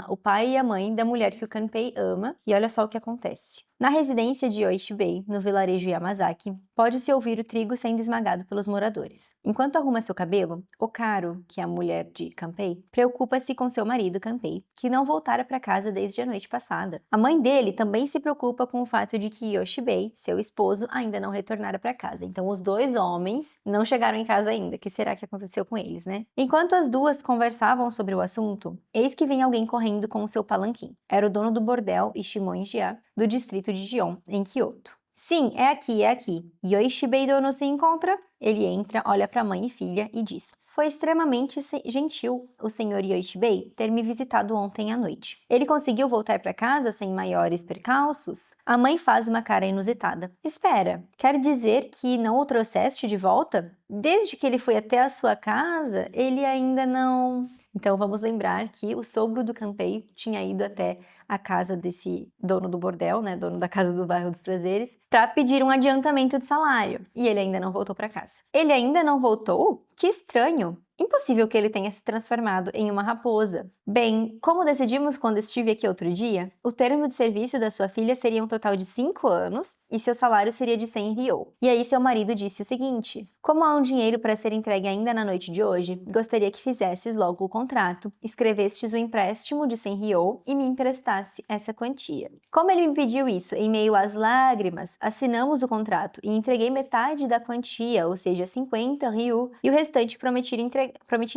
A: o pai e a mãe da mulher que o Kanpei ama. E olha só o que acontece. Na residência de Yoshibei, no vilarejo Yamazaki, pode-se ouvir o trigo sendo esmagado pelos moradores. Enquanto arruma seu cabelo, Okaru, que é a mulher de Kanpei, preocupa-se com seu marido Kanpei, que não voltara para casa desde a noite passada. A mãe dele também se preocupa com o fato de que Yoshibei, seu esposo, ainda não retornara para casa. Então os dois homens não chegaram em casa ainda. O que será que aconteceu com eles, né? Enquanto as duas conversavam sobre o assunto, eis que vem alguém correndo com o seu palanquim. Era o dono do bordel Ishimon Jia, do distrito de Gion, em Kyoto. Sim, é aqui, é aqui. Yoshibei Dono se encontra? Ele entra, olha para a mãe e filha e diz: foi extremamente gentil o senhor Yoshibei ter me visitado ontem à noite. Ele conseguiu voltar para casa sem maiores percalços? A mãe faz uma cara inusitada. Espera, quer dizer que não o trouxeste de volta? Desde que ele foi até a sua casa, ele ainda não... Então vamos lembrar que o sogro do Kanpei tinha ido até a casa desse dono do bordel, né, dono da casa do bairro dos prazeres, para pedir um adiantamento de salário. E ele ainda não voltou para casa. Ele ainda não voltou? Que estranho! Impossível que ele tenha se transformado em uma raposa. Bem, como decidimos quando estive aqui outro dia, o termo de serviço da sua filha seria um total de 5 anos e seu salário seria de 100 ryo. E aí seu marido disse o seguinte: como há um dinheiro para ser entregue ainda na noite de hoje, gostaria que fizesses logo o contrato, escrevestes o empréstimo de 100 ryo e me emprestasse essa quantia. Como ele me pediu isso em meio às lágrimas, assinamos o contrato e entreguei metade da quantia, ou seja, 50 ryo, e o restante prometi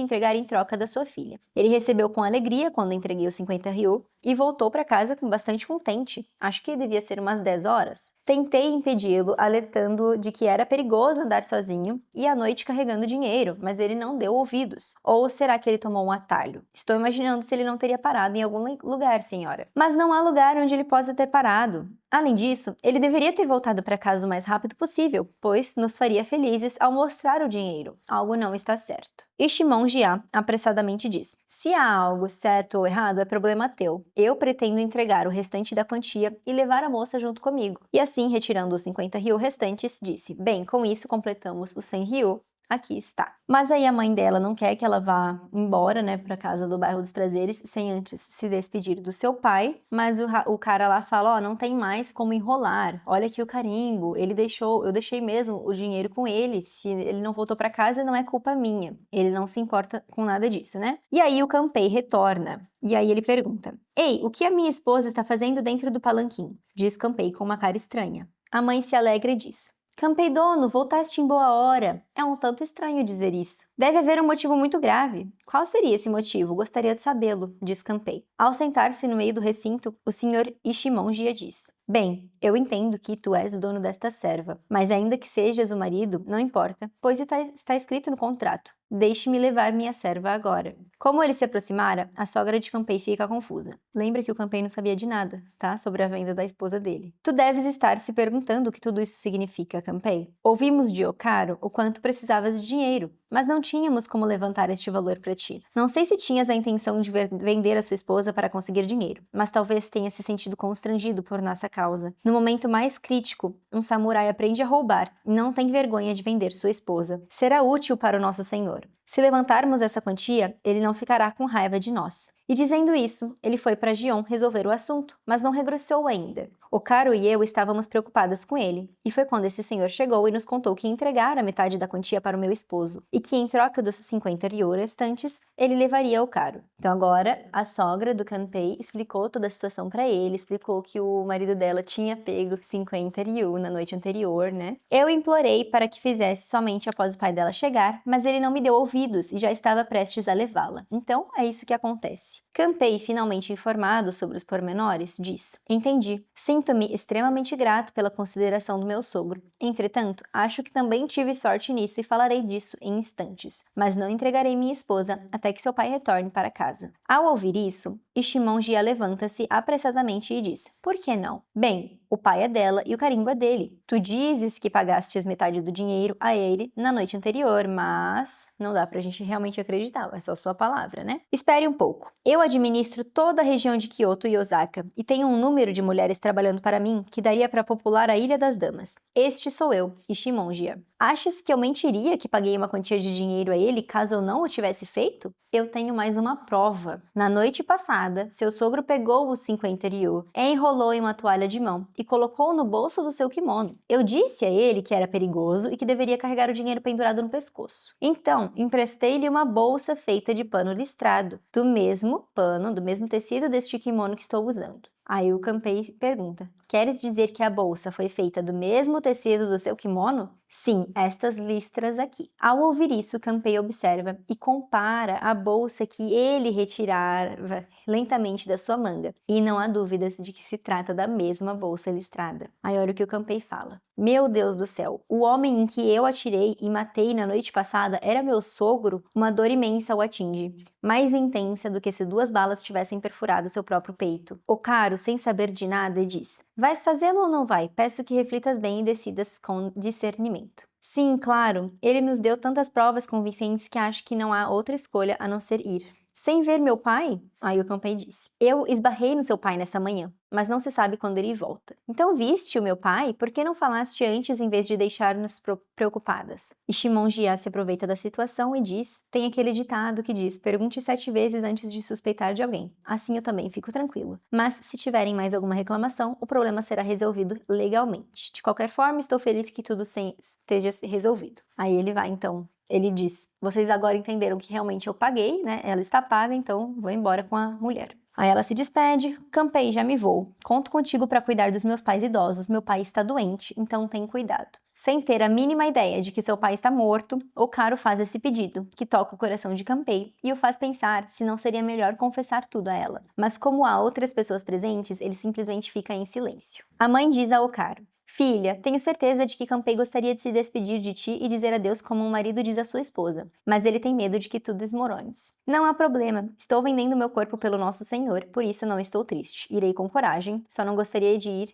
A: entregar em troca da sua filha. Ele recebeu com alegria quando entreguei os 50 ryo e voltou para casa com bastante contente. Acho que devia ser umas 10 horas. Tentei impedi-lo, alertando de que era perigoso andar sozinho e à noite carregando dinheiro, mas ele não deu ouvidos. Ou será que ele tomou um atalho? Estou imaginando se ele não teria parado em algum lugar, senhora. Mas não há lugar onde ele possa ter parado. Além disso, ele deveria ter voltado para casa o mais rápido possível, pois nos faria felizes ao mostrar o dinheiro. Algo não está certo. Ishimon Jia apressadamente diz: se há algo certo ou errado, é problema teu. Eu pretendo entregar o restante da quantia e levar a moça junto comigo. E assim, retirando os 50 ryo restantes, disse: bem, com isso completamos os 100 ryo. aqui está. Mas aí a mãe dela não quer que ela vá embora, né, pra casa do bairro dos prazeres, sem antes se despedir do seu pai, mas o cara lá fala, ó, não tem mais como enrolar, olha aqui o carimbo, eu deixei mesmo o dinheiro com ele, se ele não voltou pra casa não é culpa minha, ele não se importa com nada disso, né? E aí o Kanpei retorna, e aí ele pergunta, ei, o que a minha esposa está fazendo dentro do palanquim? Diz Kanpei com uma cara estranha. A mãe se alegra e diz, Kanpei dono, voltaste em boa hora. É um tanto estranho dizer isso. Deve haver um motivo muito grave. Qual seria esse motivo? Gostaria de sabê-lo, diz Kanpei. Ao sentar-se no meio do recinto, o Sr. Ishimonjia diz, bem, eu entendo que tu és o dono desta serva, mas ainda que sejas o marido, não importa, pois está escrito no contrato. Deixe-me levar minha serva agora. Como ele se aproximara, a sogra de Kanpei fica confusa. Lembra que o Kanpei não sabia de nada, tá? Sobre a venda da esposa dele. Tu deves estar se perguntando o que tudo isso significa, Kanpei. Ouvimos de Okaro o quanto precisavas de dinheiro, mas não tínhamos como levantar este valor para ti. Não sei se tinhas a intenção de vender a sua esposa para conseguir dinheiro, mas talvez tenha se sentido constrangido por nossa causa. No momento mais crítico, um samurai aprende a roubar e não tem vergonha de vender sua esposa. Será útil para o nosso senhor. Se levantarmos essa quantia, ele não ficará com raiva de nós. E dizendo isso, ele foi para Gion resolver o assunto, mas não regressou ainda. Okaro e eu estávamos preocupadas com ele, e foi quando esse senhor chegou e nos contou que ia entregar a metade da quantia para o meu esposo, e que em troca dos 50 ryu restantes, ele levaria Okaro. Então agora, a sogra do Kanpei explicou toda a situação para ele, explicou que o marido dela tinha pego 50 ryu na noite anterior, né? Eu implorei para que fizesse somente após o pai dela chegar, mas ele não me deu ouvidos e já estava prestes a levá-la. Então, é isso que acontece. Kanpei, finalmente informado sobre os pormenores, diz, entendi. Sinto-me extremamente grato pela consideração do meu sogro. Entretanto, acho que também tive sorte nisso e falarei disso em instantes. Mas não entregarei minha esposa até que seu pai retorne para casa. Ao ouvir isso, Ishimonjia levanta-se apressadamente e diz, por que não? Bem, o pai é dela e o carimbo é dele. Tu dizes que pagastes metade do dinheiro a ele na noite anterior, mas não dá pra gente realmente acreditar, é só sua palavra, né? Espere um pouco. Eu administro toda a região de Kyoto e Osaka e tenho um número de mulheres trabalhando para mim que daria para popular a Ilha das Damas. Este sou eu, Ishimonjia. Achas que eu mentiria que paguei uma quantia de dinheiro a ele caso eu não o tivesse feito? Eu tenho mais uma prova. Na noite passada, seu sogro pegou os 50 ryu, enrolou em uma toalha de mão e colocou no bolso do seu kimono. Eu disse a ele que era perigoso e que deveria carregar o dinheiro pendurado no pescoço. Então, emprestei-lhe uma bolsa feita de pano listrado, do mesmo pano, do mesmo tecido deste kimono que estou usando. Aí o Kanpei pergunta, queres dizer que a bolsa foi feita do mesmo tecido do seu kimono? Sim, estas listras aqui. Ao ouvir isso, Kanpei observa e compara a bolsa que ele retirava lentamente da sua manga. E não há dúvidas de que se trata da mesma bolsa listrada. Aí olha o que o Kanpei fala. Meu Deus do céu, o homem em que eu atirei e matei na noite passada era meu sogro? Uma dor imensa o atinge, mais intensa do que se 2 balas tivessem perfurado seu próprio peito. Okaro, sem saber de nada, diz, vais fazê-lo ou não vai? Peço que reflitas bem e decidas com discernimento. Sim, claro, ele nos deu tantas provas convincentes que acho que não há outra escolha a não ser ir. Sem ver meu pai? Aí o Kanpei disse, eu esbarrei no seu pai nessa manhã, mas não se sabe quando ele volta. Então viste o meu pai? Por que não falaste antes em vez de deixar-nos preocupadas? Ishimonjia se aproveita da situação e diz, tem aquele ditado que diz, pergunte 7 vezes antes de suspeitar de alguém. Assim eu também fico tranquilo. Mas se tiverem mais alguma reclamação, o problema será resolvido legalmente. De qualquer forma, estou feliz que tudo esteja resolvido. Aí ele vai então. Ele diz, vocês agora entenderam que realmente eu paguei, né? Ela está paga, então vou embora com a mulher. Aí ela se despede, Kanpei, já me vou. Conto contigo para cuidar dos meus pais idosos, meu pai está doente, então tem cuidado. Sem ter a mínima ideia de que seu pai está morto, Okaro faz esse pedido, que toca o coração de Kanpei e o faz pensar se não seria melhor confessar tudo a ela. Mas como há outras pessoas presentes, ele simplesmente fica em silêncio. A mãe diz a Okaro, filha, tenho certeza de que Kanpei gostaria de se despedir de ti e dizer adeus como um marido diz à sua esposa, mas ele tem medo de que tu desmorones. Não há problema, estou vendendo meu corpo pelo nosso Senhor, por isso não estou triste. Irei com coragem, só não gostaria de ir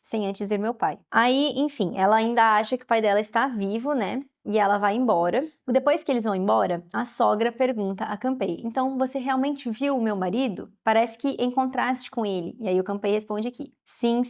A: sem antes ver meu pai. Aí, enfim, ela ainda acha que o pai dela está vivo, né? E ela vai embora. Depois que eles vão embora, a sogra pergunta a Kanpei, então você realmente viu o meu marido? Parece que encontraste com ele. E aí o Kanpei responde aqui, sim,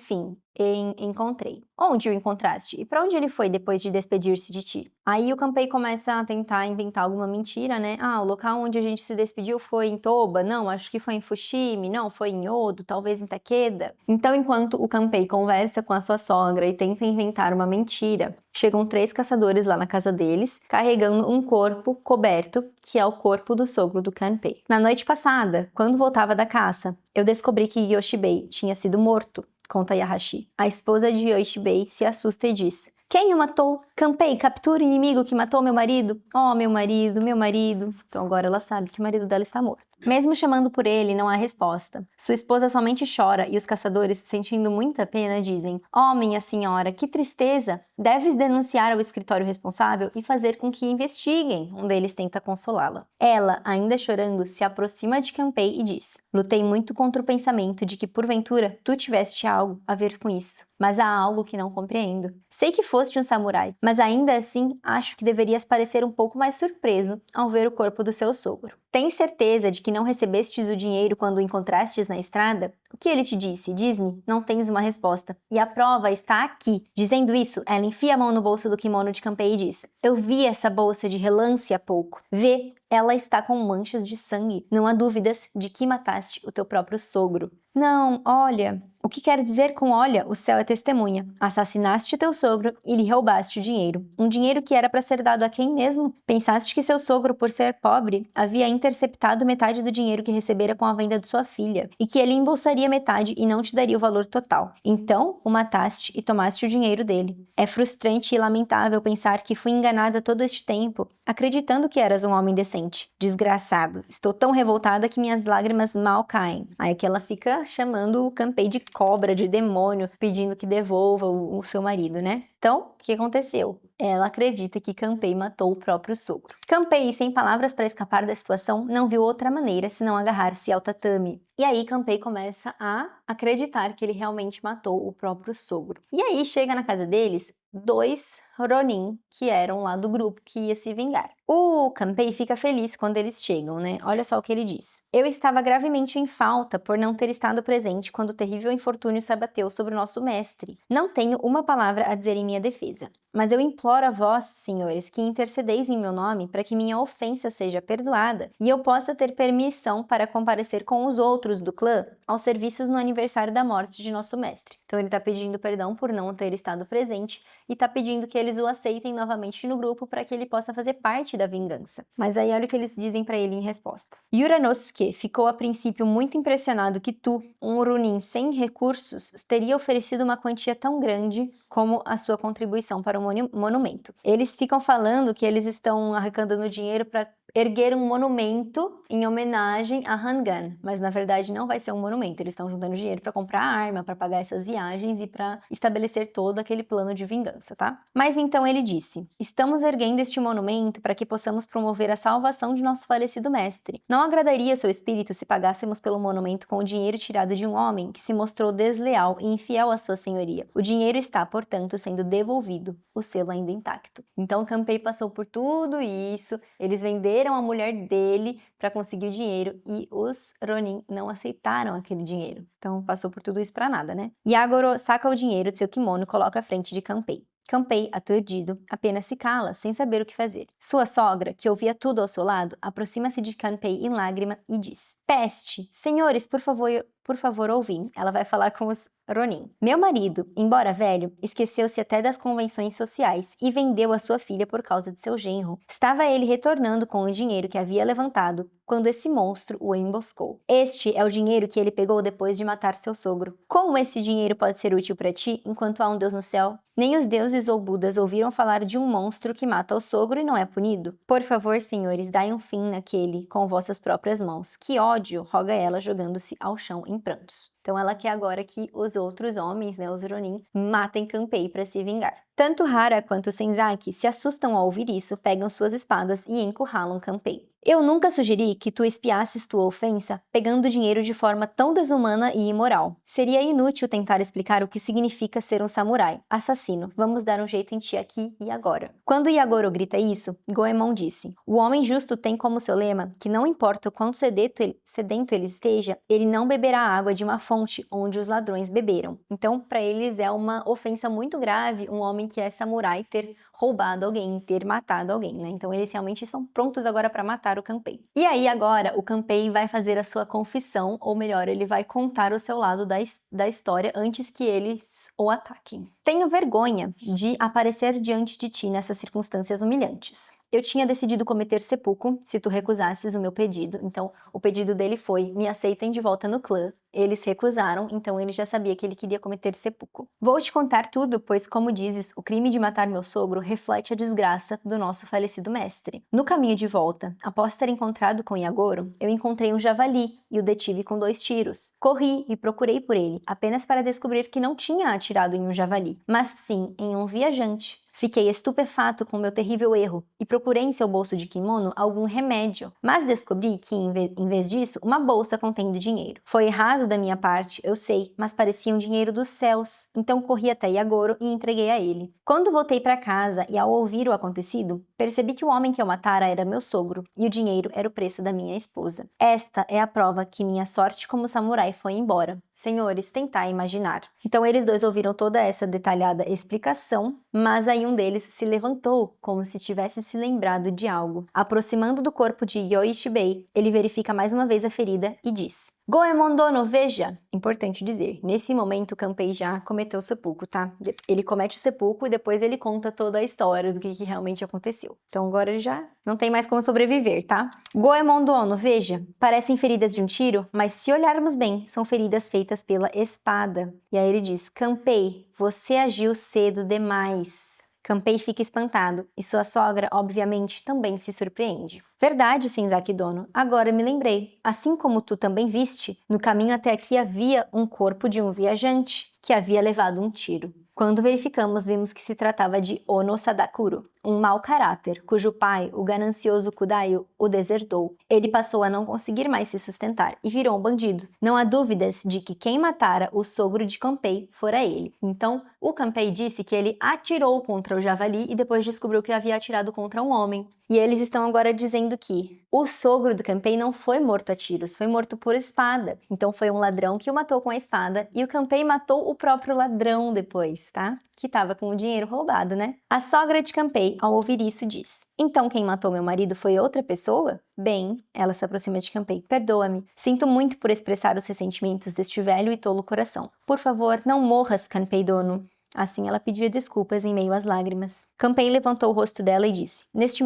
A: encontrei. Onde o encontraste? E para onde ele foi depois de despedir-se de ti? Aí o Kanpei começa a tentar inventar alguma mentira, né? Ah, o local onde a gente se despediu foi em Toba? Não, acho que foi em Fushimi. Não, foi em Odo, talvez em Takeda. Então, enquanto o Kanpei conversa com a sua sogra e tenta inventar uma mentira, chegam 3 caçadores lá na casa deles, carregando um corpo coberto, que é o corpo do sogro do Kanpei. Na noite passada, quando voltava da caça, eu descobri que Yoshibei tinha sido morto, conta Yahashi. A esposa de Yoshibei se assusta e diz: quem o matou? Kanpei, captura o inimigo que matou meu marido. Oh, meu marido, meu marido. Então agora ela sabe que o marido dela está morto. Mesmo chamando por ele, não há resposta. Sua esposa somente chora e os caçadores, sentindo muita pena, dizem: oh, minha senhora, que tristeza! Deves denunciar ao escritório responsável e fazer com que investiguem. Um deles tenta consolá-la. Ela, ainda chorando, se aproxima de Kanpei e diz: lutei muito contra o pensamento de que, porventura, tu tiveste algo a ver com isso. Mas há algo que não compreendo. Sei que foste um samurai, mas ainda assim acho que deverias parecer um pouco mais surpreso ao ver o corpo do seu sogro. Tens certeza de que não recebestes o dinheiro quando o encontrastes na estrada? O que ele te disse? Diz-me, não tens uma resposta. E a prova está aqui. Dizendo isso, ela enfia a mão no bolso do kimono de Kanpei e diz: eu vi essa bolsa de relance há pouco. Vê, ela está com manchas de sangue. Não há dúvidas de que mataste o teu próprio sogro. Não, olha... O que quero dizer com olha, o céu é testemunha. Assassinaste teu sogro e lhe roubaste o dinheiro. Um dinheiro que era para ser dado a quem mesmo? Pensaste que seu sogro, por ser pobre, havia interceptado metade do dinheiro que recebera com a venda de sua filha, e que ele embolsaria metade e não te daria o valor total. Então, o mataste e tomaste o dinheiro dele. É frustrante e lamentável pensar que fui enganada todo este tempo, acreditando que eras um homem decente. Desgraçado. Estou tão revoltada que minhas lágrimas mal caem. Aí que ela fica chamando o Kanpei de cobra, de demônio, pedindo que devolva o seu marido, né? Então, o que aconteceu? Ela acredita que Kanpei matou o próprio sogro. Kanpei, sem palavras para escapar da situação, não viu outra maneira senão agarrar-se ao tatame. E aí Kanpei começa a acreditar que ele realmente matou o próprio sogro. E aí chega na casa deles 2 Ronin, que eram lá do grupo que ia se vingar. O Kanpei fica feliz quando eles chegam, né? Olha só o que ele diz. Eu estava gravemente em falta por não ter estado presente quando o terrível infortúnio se abateu sobre o nosso mestre. Não tenho uma palavra a dizer em minha defesa, mas eu imploro a vós, senhores, que intercedeis em meu nome para que minha ofensa seja perdoada e eu possa ter permissão para comparecer com os outros do clã aos serviços no aniversário da morte de nosso mestre. Então ele está pedindo perdão por não ter estado presente e está pedindo que eles o aceitem novamente no grupo para que ele possa fazer parte da vingança. Mas aí olha o que eles dizem para ele em resposta. Yuranosuke ficou a princípio muito impressionado que tu, um Ronin sem recursos, teria oferecido uma quantia tão grande como a sua contribuição para o monumento. Eles ficam falando que eles estão arrecadando dinheiro para erguer um monumento em homenagem a Hangan, mas na verdade não vai ser um monumento, eles estão juntando dinheiro para comprar arma, para pagar essas viagens e para estabelecer todo aquele plano de vingança, tá? Mas então ele disse: estamos erguendo este monumento para que possamos promover a salvação de nosso falecido mestre. Não agradaria seu espírito se pagássemos pelo monumento com o dinheiro tirado de um homem que se mostrou desleal e infiel à sua senhoria. O dinheiro está, portanto, sendo devolvido, o selo ainda intacto. Então Kanpei passou por tudo isso, eles venderam a mulher dele para conseguir o dinheiro e os Ronin não aceitaram aquele dinheiro. Então passou por tudo isso para nada, né? Yagoro saca o dinheiro de seu kimono e coloca à frente de Kanpei. Kanpei, aturdido, apenas se cala, sem saber o que fazer. Sua sogra, que ouvia tudo ao seu lado, aproxima-se de Kanpei em lágrima e diz: Peste! Senhores, por favor, ouvem. Ela vai falar com os Ronin. Meu marido, embora velho, esqueceu-se até das convenções sociais e vendeu a sua filha por causa de seu genro. Estava ele retornando com o dinheiro que havia levantado quando esse monstro o emboscou. Este é o dinheiro que ele pegou depois de matar seu sogro. Como esse dinheiro pode ser útil para ti enquanto há um Deus no céu? Nem os deuses ou Budas ouviram falar de um monstro que mata o sogro e não é punido? Por favor, senhores, dai um fim naquele com vossas próprias mãos. Que ódio! Roga ela, jogando-se ao chão em prantos. Então ela quer agora que os outros homens, né, os Ronin, matem Kanpei para se vingar. Tanto Hara quanto Senzaki se assustam ao ouvir isso, pegam suas espadas e encurralam Kanpei. Eu nunca sugeri que tu espiasses tua ofensa pegando dinheiro de forma tão desumana e imoral. Seria inútil tentar explicar o que significa ser um samurai, assassino. Vamos dar um jeito em ti aqui e agora. Quando Yagoro grita isso, Goemon disse: o homem justo tem como seu lema que não importa o quão sedento ele esteja, ele não beberá água de uma fonte onde os ladrões beberam. Então, para eles é uma ofensa muito grave um homem que é samurai ter roubado alguém, ter matado alguém, né? Então eles realmente são prontos agora para matar o Kanpei. E aí agora o Kanpei vai fazer a sua confissão, ou melhor, ele vai contar o seu lado da história antes que eles o ataquem. Tenho vergonha de aparecer diante de ti nessas circunstâncias humilhantes. Eu tinha decidido cometer seppuku se tu recusasses o meu pedido. Então, o pedido dele foi: me aceitem de volta no clã. Eles recusaram, então ele já sabia que ele queria cometer seppuku. Vou te contar tudo, pois, como dizes, o crime de matar meu sogro reflete a desgraça do nosso falecido mestre. No caminho de volta, após ter encontrado com Yagoro, eu encontrei um javali e o detive com 2 tiros. Corri e procurei por ele, apenas para descobrir que não tinha atirado em um javali, mas sim em um viajante. Fiquei estupefato com meu terrível erro e procurei em seu bolso de kimono algum remédio, mas descobri que, em vez disso, uma bolsa contendo dinheiro. Foi raso da minha parte, eu sei, mas parecia um dinheiro dos céus, então corri até Yagoro e entreguei a ele. Quando voltei para casa e ao ouvir o acontecido, percebi que o homem que eu matara era meu sogro e o dinheiro era o preço da minha esposa. Esta é a prova que minha sorte como samurai foi embora. Senhores, tentai imaginar. Então eles dois ouviram toda essa detalhada explicação, mas aí um deles se levantou, como se tivesse se lembrado de algo. Aproximando do corpo de Yoishibei, ele verifica mais uma vez a ferida e diz: Goemon Dono, veja! Importante dizer, nesse momento o Kanpei já cometeu o seppuku, tá? Ele comete o seppuku e depois ele conta toda a história do que realmente aconteceu. Então agora ele já não tem mais como sobreviver, tá? Goemon Dono, veja! Parecem feridas de um tiro, mas se olharmos bem, são feridas feitas pela espada. E aí ele diz: Kanpei, você agiu cedo demais. Kanpei fica espantado, e sua sogra, obviamente, também se surpreende. Verdade, Senzaki Dono, agora me lembrei. Assim como tu também viste, no caminho até aqui havia um corpo de um viajante que havia levado um tiro. Quando verificamos, vimos que se tratava de Ono Sadakuro, um mau caráter, cujo pai, o ganancioso Kudaio, o desertou. Ele passou a não conseguir mais se sustentar e virou um bandido. Não há dúvidas de que quem matara o sogro de Kanpei fora ele. Então, o Kanpei disse que ele atirou contra o javali e depois descobriu que havia atirado contra um homem. E eles estão agora dizendo que o sogro do Kanpei não foi morto a tiros, foi morto por espada. Então foi um ladrão que o matou com a espada e o Kanpei matou o próprio ladrão depois, tá? Que estava com o dinheiro roubado, né? A sogra de Kanpei, ao ouvir isso, diz: então quem matou meu marido foi outra pessoa? Bem, ela se aproxima de Kanpei. Perdoa-me. Sinto muito por expressar os ressentimentos deste velho e tolo coração. Por favor, não morras, Kanpei Dono. Assim ela pedia desculpas em meio às lágrimas. Kanpei levantou o rosto dela e disse: neste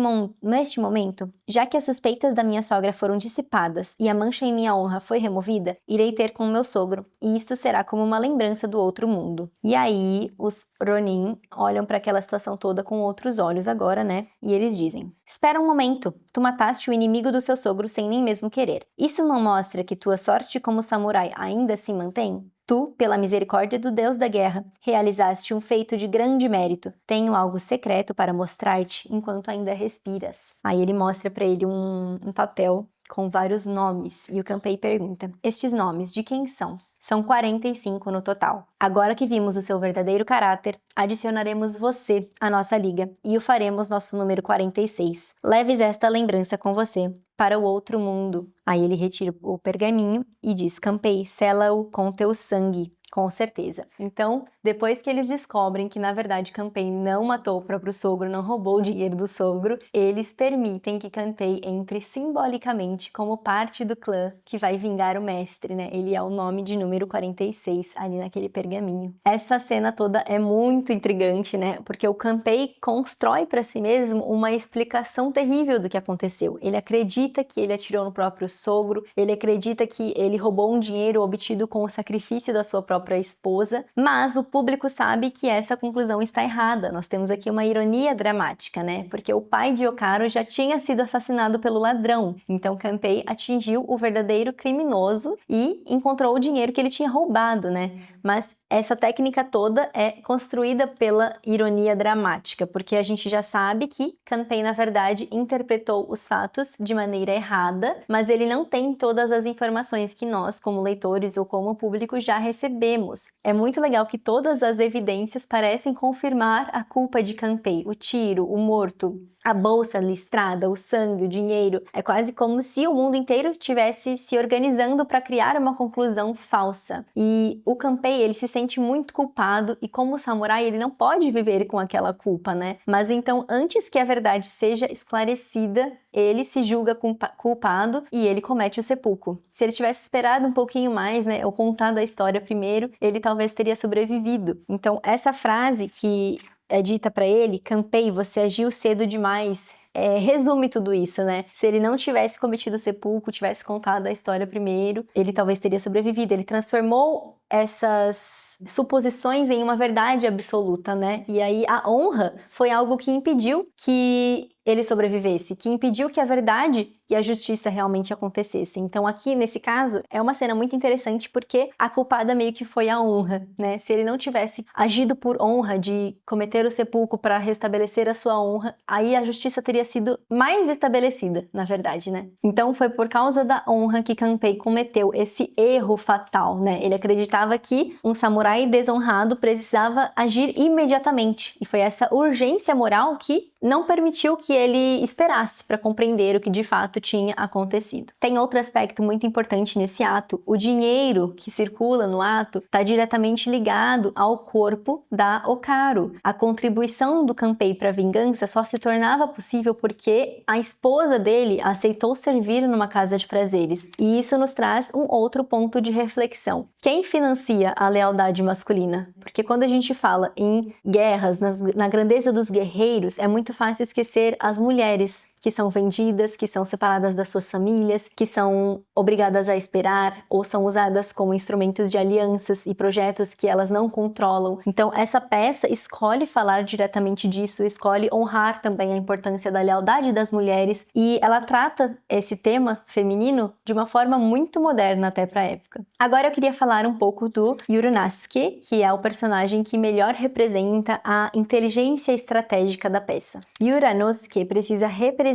A: momento, já que as suspeitas da minha sogra foram dissipadas e a mancha em minha honra foi removida, irei ter com meu sogro, e isto será como uma lembrança do outro mundo. E aí, os Ronin olham para aquela situação toda com outros olhos agora, né? E eles dizem: espera um momento, tu mataste o inimigo do seu sogro sem nem mesmo querer. Isso não mostra que tua sorte como samurai ainda se mantém? Tu, pela misericórdia do Deus da guerra, realizaste um feito de grande mérito. Tenho algo secreto para mostrar-te enquanto ainda respiras. Aí ele mostra para ele um papel com vários nomes e o Kanpei pergunta: estes nomes de quem são? São 45 no total. Agora que vimos o seu verdadeiro caráter, adicionaremos você à nossa liga e o faremos nosso número 46. Leves esta lembrança com você para o outro mundo. Aí ele retira o pergaminho e diz: Kanpei, sela-o com teu sangue. Com certeza. Então, depois que eles descobrem que, na verdade, Kanpei não matou o próprio sogro, não roubou o dinheiro do sogro, eles permitem que Kanpei entre simbolicamente como parte do clã que vai vingar o mestre, né? Ele é o nome de número 46 ali naquele pergaminho. Essa cena toda é muito intrigante, né? Porque o Kanpei constrói para si mesmo uma explicação terrível do que aconteceu. Ele acredita que ele atirou no próprio sogro, ele acredita que ele roubou um dinheiro obtido com o sacrifício da sua própria esposa, mas o público sabe que essa conclusão está errada. Nós temos aqui uma ironia dramática, né? Porque o pai de Yokaro já tinha sido assassinado pelo ladrão. Então Kanpei atingiu o verdadeiro criminoso e encontrou o dinheiro que ele tinha roubado, né? Mas essa técnica toda é construída pela ironia dramática, porque a gente já sabe que Kanpei, na verdade, interpretou os fatos de maneira errada, mas ele não tem todas as informações que nós, como leitores ou como público, já recebemos. É muito legal que todas as evidências parecem confirmar a culpa de Kanpei, o tiro, o morto, a bolsa listrada, o sangue, o dinheiro. É quase como se o mundo inteiro tivesse se organizando para criar uma conclusão falsa. E o Kanpei, ele se sente muito culpado e como samurai, ele não pode viver com aquela culpa, né? Mas então, antes que a verdade seja esclarecida, ele se julga culpado e ele comete o seppuku. Se ele tivesse esperado um pouquinho mais, né, ou contado a história primeiro, ele talvez teria sobrevivido. Então, essa frase que é dita para ele, Kanpei, você agiu cedo demais. Resume tudo isso, né? Se ele não tivesse cometido o seppuku, tivesse contado a história primeiro, ele talvez teria sobrevivido. Ele transformou essas suposições em uma verdade absoluta, né? E aí a honra foi algo que impediu que ele sobrevivesse, que impediu que a verdade e a justiça realmente acontecessem. Então aqui, nesse caso, é uma cena muito interessante porque a culpada meio que foi a honra, né? Se ele não tivesse agido por honra de cometer o seppuku para restabelecer a sua honra, aí a justiça teria sido mais estabelecida, na verdade, né? Então foi por causa da honra que Kanpei cometeu esse erro fatal, né? Ele acreditava que um samurai desonrado precisava agir imediatamente, e foi essa urgência moral que não permitiu que ele esperasse para compreender o que de fato tinha acontecido. Tem outro aspecto muito importante nesse ato: o dinheiro que circula no ato está diretamente ligado ao corpo da Okaru. A contribuição do Kanpei para a vingança só se tornava possível porque a esposa dele aceitou servir numa casa de prazeres. E isso nos traz um outro ponto de reflexão. Quem financia a lealdade masculina? Porque quando a gente fala em guerras, na grandeza dos guerreiros, é muito fácil esquecer as mulheres que são vendidas, que são separadas das suas famílias, que são obrigadas a esperar ou são usadas como instrumentos de alianças e projetos que elas não controlam. Então, essa peça escolhe falar diretamente disso, escolhe honrar também a importância da lealdade das mulheres e ela trata esse tema feminino de uma forma muito moderna até para a época. Agora eu queria falar um pouco do Yurunasuke, que é o personagem que melhor representa a inteligência estratégica da peça. Yuranosuke precisa representar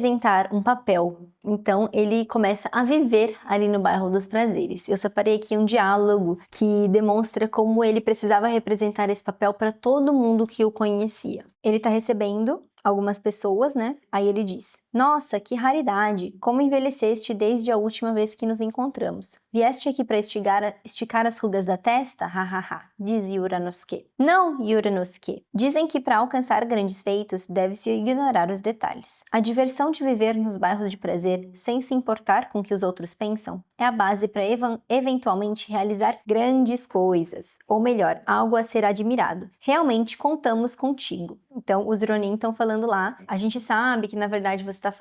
A: um papel, então ele começa a viver ali no bairro dos prazeres. Eu separei aqui um diálogo que demonstra como ele precisava representar esse papel para todo mundo que o conhecia. Ele está recebendo algumas pessoas, né? Aí ele diz: nossa, que raridade! Como envelheceste desde a última vez que nos encontramos. Vieste aqui para esticar as rugas da testa? Hahaha, diz Yuranosuke. Não, Yuranosuke. Dizem que para alcançar grandes feitos deve-se ignorar os detalhes. A diversão de viver nos bairros de prazer, sem se importar com o que os outros pensam, é a base para eventualmente realizar grandes coisas. Ou melhor, algo a ser admirado. Realmente contamos contigo. Então, os Ronin estão falando lá, a gente sabe que na verdade você está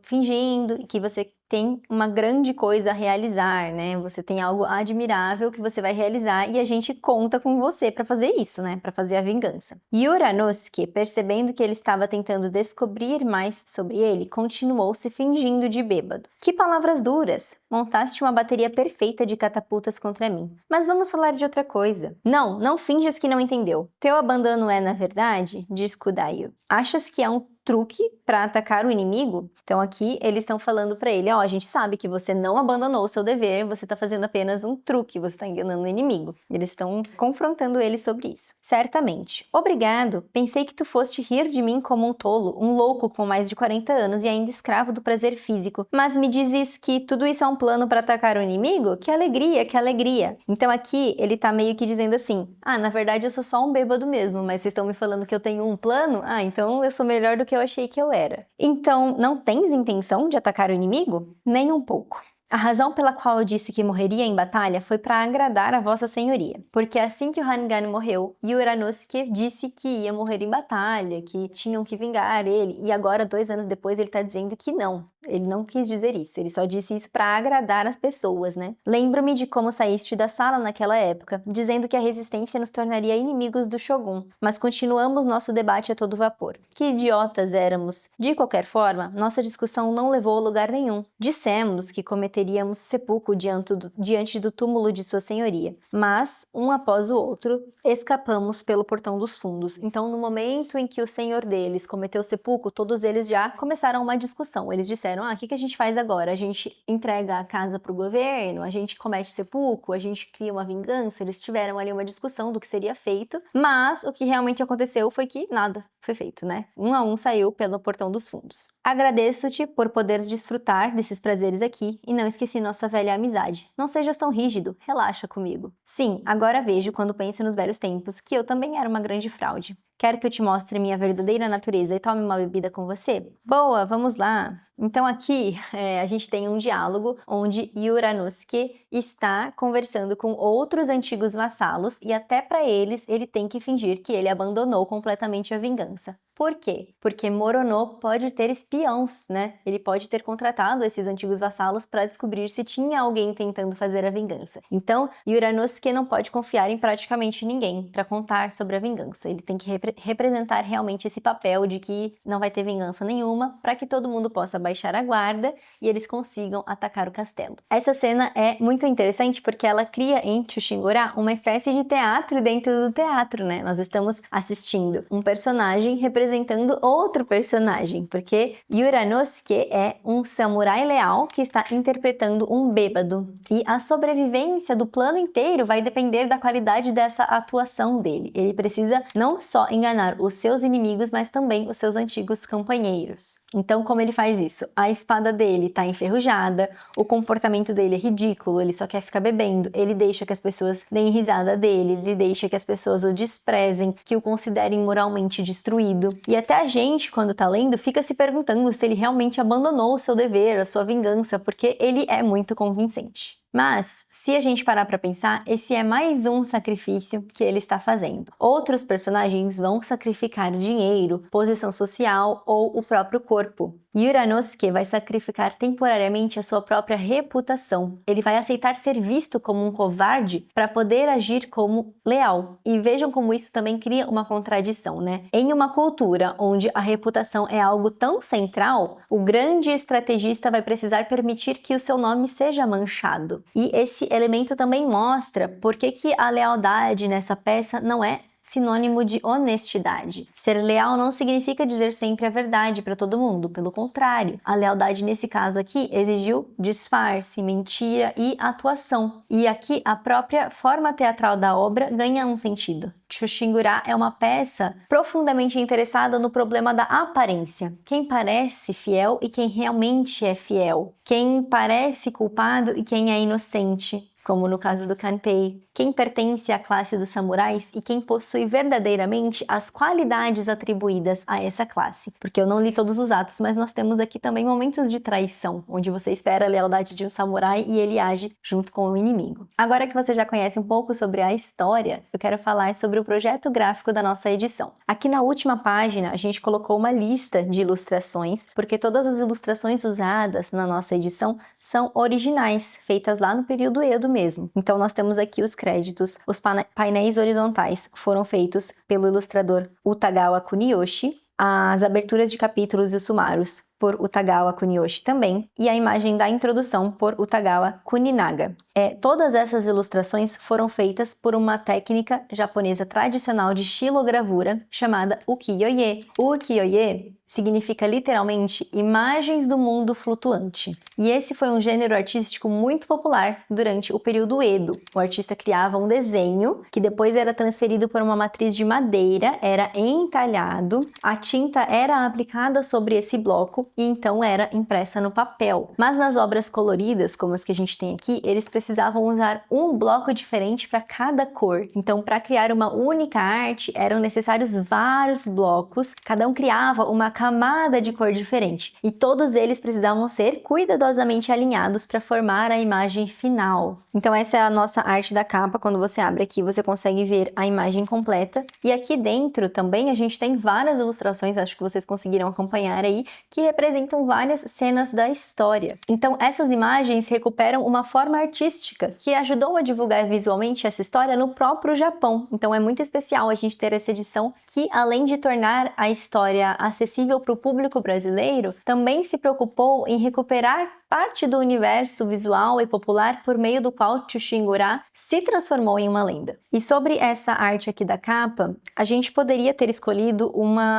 A: fingindo e que você tem uma grande coisa a realizar, né? Você tem algo admirável que você vai realizar e a gente conta com você para fazer isso, né? Para fazer a vingança. Yuranosuke, percebendo que ele estava tentando descobrir mais sobre ele, continuou se fingindo de bêbado. Que palavras duras! Montaste uma bateria perfeita de catapultas contra mim. Mas vamos falar de outra coisa. Não, não finges que não entendeu. Teu abandono é, na verdade, diz Kudaio. Achas que é um truque para atacar o inimigo? Então aqui eles estão falando para ele, ó, a gente sabe que você não abandonou o seu dever, você tá fazendo apenas um truque, você tá enganando o inimigo. Eles estão confrontando ele sobre isso. Certamente. Obrigado, pensei que tu foste rir de mim como um tolo, um louco com mais de 40 anos e ainda escravo do prazer físico. Mas me dizes que tudo isso é um plano para atacar o inimigo? Que alegria, que alegria. Então aqui ele tá meio que dizendo assim, na verdade eu sou só um bêbado mesmo, mas vocês estão me falando que eu tenho um plano? Então eu sou melhor do que eu achei que eu era. Então, não tens intenção de atacar o inimigo? Nem um pouco. A razão pela qual eu disse que morreria em batalha foi para agradar a vossa senhoria, porque assim que o Hanigan morreu, Yuranosuke disse que ia morrer em batalha, que tinham que vingar ele, e agora, 2 anos depois, ele tá dizendo que não. Ele não quis dizer isso, ele só disse isso para agradar as pessoas, né? Lembro-me de como saíste da sala naquela época, dizendo que a resistência nos tornaria inimigos do Shogun, mas continuamos nosso debate a todo vapor. Que idiotas éramos! De qualquer forma, nossa discussão não levou a lugar nenhum. Dissemos que cometeríamos sepulcro diante do túmulo de sua senhoria, mas, um após o outro, escapamos pelo portão dos fundos. Então, no momento em que o senhor deles cometeu sepulcro, todos eles já começaram uma discussão. Eles disseram, o que a gente faz agora? A gente entrega a casa para o governo? A gente comete sepulcro? A gente cria uma vingança? Eles tiveram ali uma discussão do que seria feito, mas o que realmente aconteceu foi que nada foi feito, né? Um a um saiu pelo portão dos fundos. Agradeço-te por poder desfrutar desses prazeres aqui e não esqueci nossa velha amizade. Não sejas tão rígido, relaxa comigo. Sim, agora vejo, quando penso nos velhos tempos, que eu também era uma grande fraude. Quer que eu te mostre minha verdadeira natureza e tome uma bebida com você? Boa, vamos lá! Então aqui a gente tem um diálogo onde Uranosuke está conversando com outros antigos vassalos e até para eles ele tem que fingir que ele abandonou completamente a vingança. Por quê? Porque Morono pode ter espiões, né? Ele pode ter contratado esses antigos vassalos para descobrir se tinha alguém tentando fazer a vingança. Então, Uranosuke não pode confiar em praticamente ninguém para contar sobre a vingança. Ele tem que representar realmente esse papel de que não vai ter vingança nenhuma para que todo mundo possa baixar a guarda e eles consigam atacar o castelo. Essa cena é muito interessante porque ela cria em Chushingorá uma espécie de teatro dentro do teatro, né? Nós estamos assistindo um personagem representando outro personagem, porque Uranosuke é um samurai leal que está interpretando um bêbado, e a sobrevivência do plano inteiro vai depender da qualidade dessa atuação dele. Ele precisa não só enganar os seus inimigos, mas também os seus antigos companheiros. Então, como ele faz isso? A espada dele tá enferrujada, o comportamento dele é ridículo, ele só quer ficar bebendo, ele deixa que as pessoas deem risada dele, ele deixa que as pessoas o desprezem, que o considerem moralmente destruído. E até a gente, quando tá lendo, fica se perguntando se ele realmente abandonou o seu dever, a sua vingança, porque ele é muito convincente. Mas, se a gente parar para pensar, esse é mais um sacrifício que ele está fazendo. Outros personagens vão sacrificar dinheiro, posição social ou o próprio corpo. Uranosuke vai sacrificar temporariamente a sua própria reputação. Ele vai aceitar ser visto como um covarde para poder agir como leal. E vejam como isso também cria uma contradição, né? Em uma cultura onde a reputação é algo tão central, o grande estrategista vai precisar permitir que o seu nome seja manchado. E esse elemento também mostra por que a lealdade nessa peça não é sinônimo de honestidade. Ser leal não significa dizer sempre a verdade para todo mundo, pelo contrário. A lealdade nesse caso aqui exigiu disfarce, mentira e atuação. E aqui a própria forma teatral da obra ganha um sentido. Chushingorá é uma peça profundamente interessada no problema da aparência. Quem parece fiel e quem realmente é fiel. Quem parece culpado e quem é inocente. Como no caso do Kanpei, quem pertence à classe dos samurais e quem possui verdadeiramente as qualidades atribuídas a essa classe. Porque eu não li todos os atos, mas nós temos aqui também momentos de traição, onde você espera a lealdade de um samurai e ele age junto com o inimigo. Agora que você já conhece um pouco sobre a história, eu quero falar sobre o projeto gráfico da nossa edição. Aqui na última página, a gente colocou uma lista de ilustrações, porque todas as ilustrações usadas na nossa edição são originais, feitas lá no período Edo mesmo. Então nós temos aqui os créditos. Os painéis horizontais foram feitos pelo ilustrador Utagawa Kuniyoshi, as aberturas de capítulos e os sumários por Utagawa Kuniyoshi também, e a imagem da introdução por Utagawa Kuninaga. Todas essas ilustrações foram feitas por uma técnica japonesa tradicional de xilogravura chamada ukiyo-e. O ukiyo-e significa literalmente imagens do mundo flutuante. E esse foi um gênero artístico muito popular durante o período Edo. O artista criava um desenho que depois era transferido por uma matriz de madeira, era entalhado, a tinta era aplicada sobre esse bloco e então era impressa no papel. Mas nas obras coloridas, como as que a gente tem aqui, eles precisavam usar um bloco diferente para cada cor. Então, para criar uma única arte, eram necessários vários blocos, cada um criava uma camada de cor diferente, e todos eles precisavam ser cuidadosamente alinhados para formar a imagem final. Então essa é a nossa arte da capa. Quando você abre aqui, você consegue ver a imagem completa, e aqui dentro também a gente tem várias ilustrações, acho que vocês conseguiram acompanhar aí, que representam várias cenas da história. Então, essas imagens recuperam uma forma artística que ajudou a divulgar visualmente essa história no próprio Japão. Então, é muito especial a gente ter essa edição que, além de tornar a história acessível para o público brasileiro, também se preocupou em recuperar parte do universo visual e popular por meio do qual Chushingura se transformou em uma lenda. E sobre essa arte aqui da capa, a gente poderia ter escolhido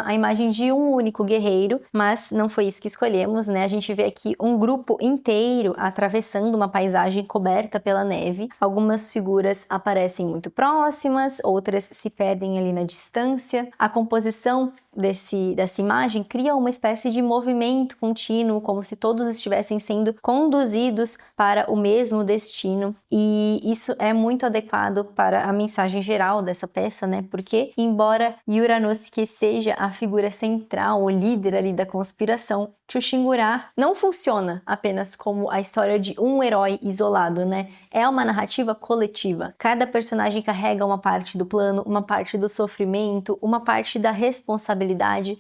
A: a imagem de um único guerreiro, mas não foi isso que escolhemos, né? A gente vê aqui um grupo inteiro atravessando uma paisagem coberta pela neve. Algumas figuras aparecem muito próximas, outras se perdem ali na distância. A composição dessa imagem cria uma espécie de movimento contínuo, como se todos estivessem sendo conduzidos para o mesmo destino, e isso é muito adequado para a mensagem geral dessa peça, né? Porque, embora Uranosuke seja a figura central, o líder ali da conspiração, Chushingura não funciona apenas como a história de um herói isolado, né? É uma narrativa coletiva. Cada personagem carrega uma parte do plano, uma parte do sofrimento, uma parte da responsabilidade.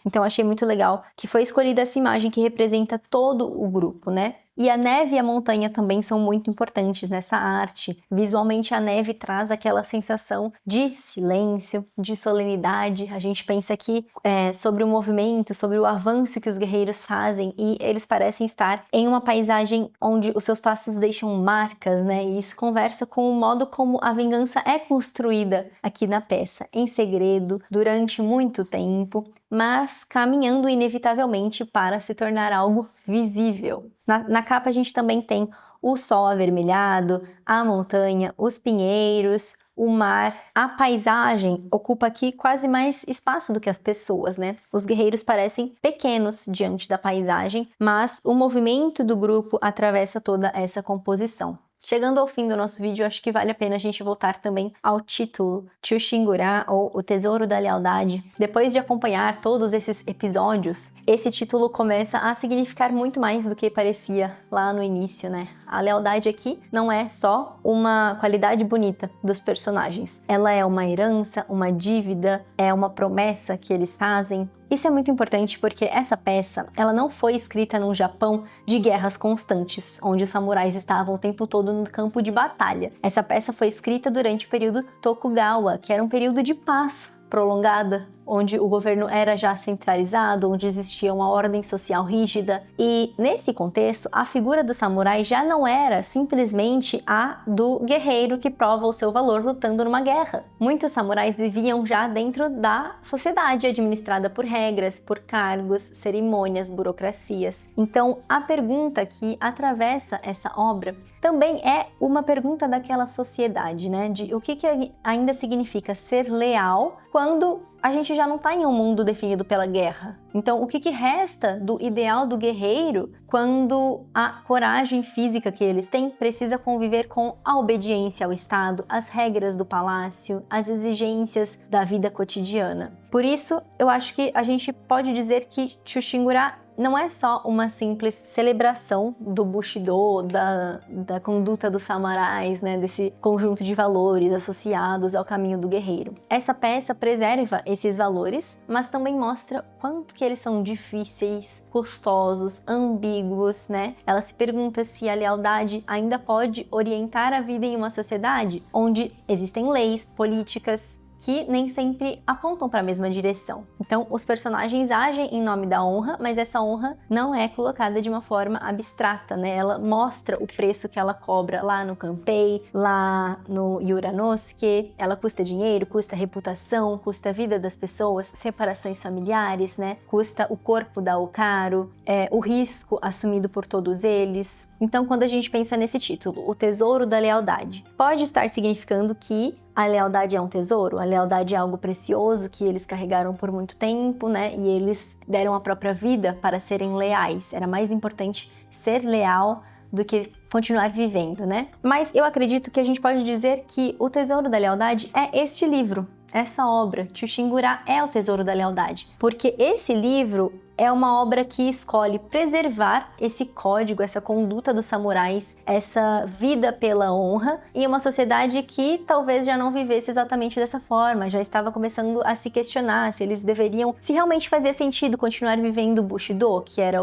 A: Então achei muito legal que foi escolhida essa imagem que representa todo o grupo, né? E a neve e a montanha também são muito importantes nessa arte. Visualmente, a neve traz aquela sensação de silêncio, de solenidade. A gente pensa aqui sobre o movimento, sobre o avanço que os guerreiros fazem, e eles parecem estar em uma paisagem onde os seus passos deixam marcas, né? E isso conversa com o modo como a vingança é construída aqui na peça, em segredo, durante muito tempo, mas caminhando inevitavelmente para se tornar algo visível. Na capa a gente também tem o sol avermelhado, a montanha, os pinheiros, o mar. A paisagem ocupa aqui quase mais espaço do que as pessoas, né? Os guerreiros parecem pequenos diante da paisagem, mas o movimento do grupo atravessa toda essa composição. Chegando ao fim do nosso vídeo, acho que vale a pena a gente voltar também ao título Chushingura, ou O Tesouro da Lealdade. Depois de acompanhar todos esses episódios, esse título começa a significar muito mais do que parecia lá no início, né? A lealdade aqui não é só uma qualidade bonita dos personagens. Ela é uma herança, uma dívida, é uma promessa que eles fazem. Isso é muito importante porque essa peça, ela não foi escrita num Japão de guerras constantes, onde os samurais estavam o tempo todo no campo de batalha. Essa peça foi escrita durante o período Tokugawa, que era um período de paz prolongada, onde o governo era já centralizado, onde existia uma ordem social rígida. E nesse contexto, a figura do samurai já não era simplesmente a do guerreiro que prova o seu valor lutando numa guerra. Muitos samurais viviam já dentro da sociedade administrada por regras, por cargos, cerimônias, burocracias. Então, a pergunta que atravessa essa obra também é uma pergunta daquela sociedade, né? De o que ainda significa ser leal quando a gente já não está em um mundo definido pela guerra. Então, o que resta do ideal do guerreiro quando a coragem física que eles têm precisa conviver com a obediência ao Estado, as regras do palácio, as exigências da vida cotidiana? Por isso, eu acho que a gente pode dizer que Chushingura não é só uma simples celebração do Bushido, da conduta dos samurais, né, desse conjunto de valores associados ao caminho do guerreiro. Essa peça preserva esses valores, mas também mostra quanto que eles são difíceis, custosos, ambíguos, né? Ela se pergunta se a lealdade ainda pode orientar a vida em uma sociedade onde existem leis, políticas, que nem sempre apontam para a mesma direção. Então, os personagens agem em nome da honra, mas essa honra não é colocada de uma forma abstrata, né? Ela mostra o preço que ela cobra lá no Kanpei, lá no Uranosuke. Ela custa dinheiro, custa reputação, custa a vida das pessoas, separações familiares, né? Custa o corpo da Okaru, o risco assumido por todos eles. Então, quando a gente pensa nesse título, O Tesouro da Lealdade, pode estar significando que a lealdade é um tesouro, a lealdade é algo precioso que eles carregaram por muito tempo, né? E eles deram a própria vida para serem leais. Era mais importante ser leal do que continuar vivendo, né? Mas eu acredito que a gente pode dizer que O Tesouro da Lealdade é este livro. Essa obra, Chushingura, é o Tesouro da Lealdade, porque esse livro é uma obra que escolhe preservar esse código, essa conduta dos samurais, essa vida pela honra, em uma sociedade que talvez já não vivesse exatamente dessa forma, já estava começando a se questionar se eles deveriam, se realmente fazia sentido continuar vivendo o Bushido, que era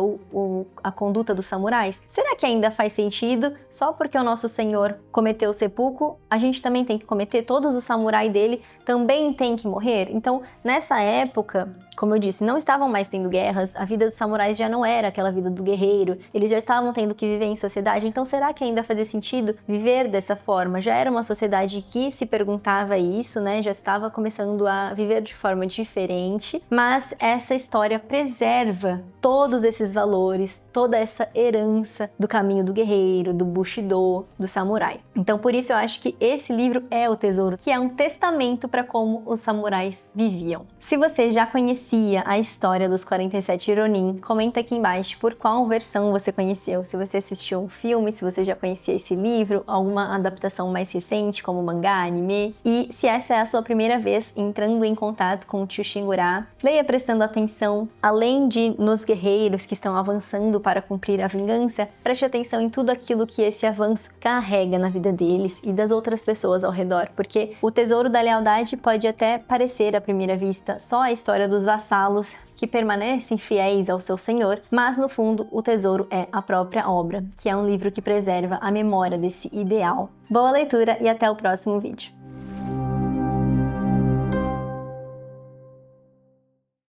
A: a conduta dos samurais. Será que ainda faz sentido? Só porque o nosso senhor cometeu o seppuku, a gente também tem que cometer? Todos os samurais dele também têm que morrer? Então, nessa época, como eu disse, não estavam mais tendo guerras, a vida dos samurais já não era aquela vida do guerreiro, eles já estavam tendo que viver em sociedade, então será que ainda fazia sentido viver dessa forma? Já era uma sociedade que se perguntava isso, né? Já estava começando a viver de forma diferente, mas essa história preserva todos esses valores, toda essa herança do caminho do guerreiro, do Bushido, do samurai. Então por isso eu acho que esse livro é o tesouro, que é um testamento para como os samurais viviam. Se você já conhecia a história dos 47 Ronin, comenta aqui embaixo por qual versão você conheceu, se você assistiu um filme, se você já conhecia esse livro, alguma adaptação mais recente, como mangá, anime, e se essa é a sua primeira vez entrando em contato com o Tio Shingurá, leia prestando atenção, além de nos guerreiros que estão avançando para cumprir a vingança, preste atenção em tudo aquilo que esse avanço carrega na vida deles e das outras pessoas ao redor, porque o tesouro da lealdade pode até parecer à primeira vista só a história dos vassalos que permanecem fiéis ao seu senhor, mas no fundo o tesouro é a própria obra, que é um livro que preserva a memória desse ideal. Boa leitura e até o próximo vídeo!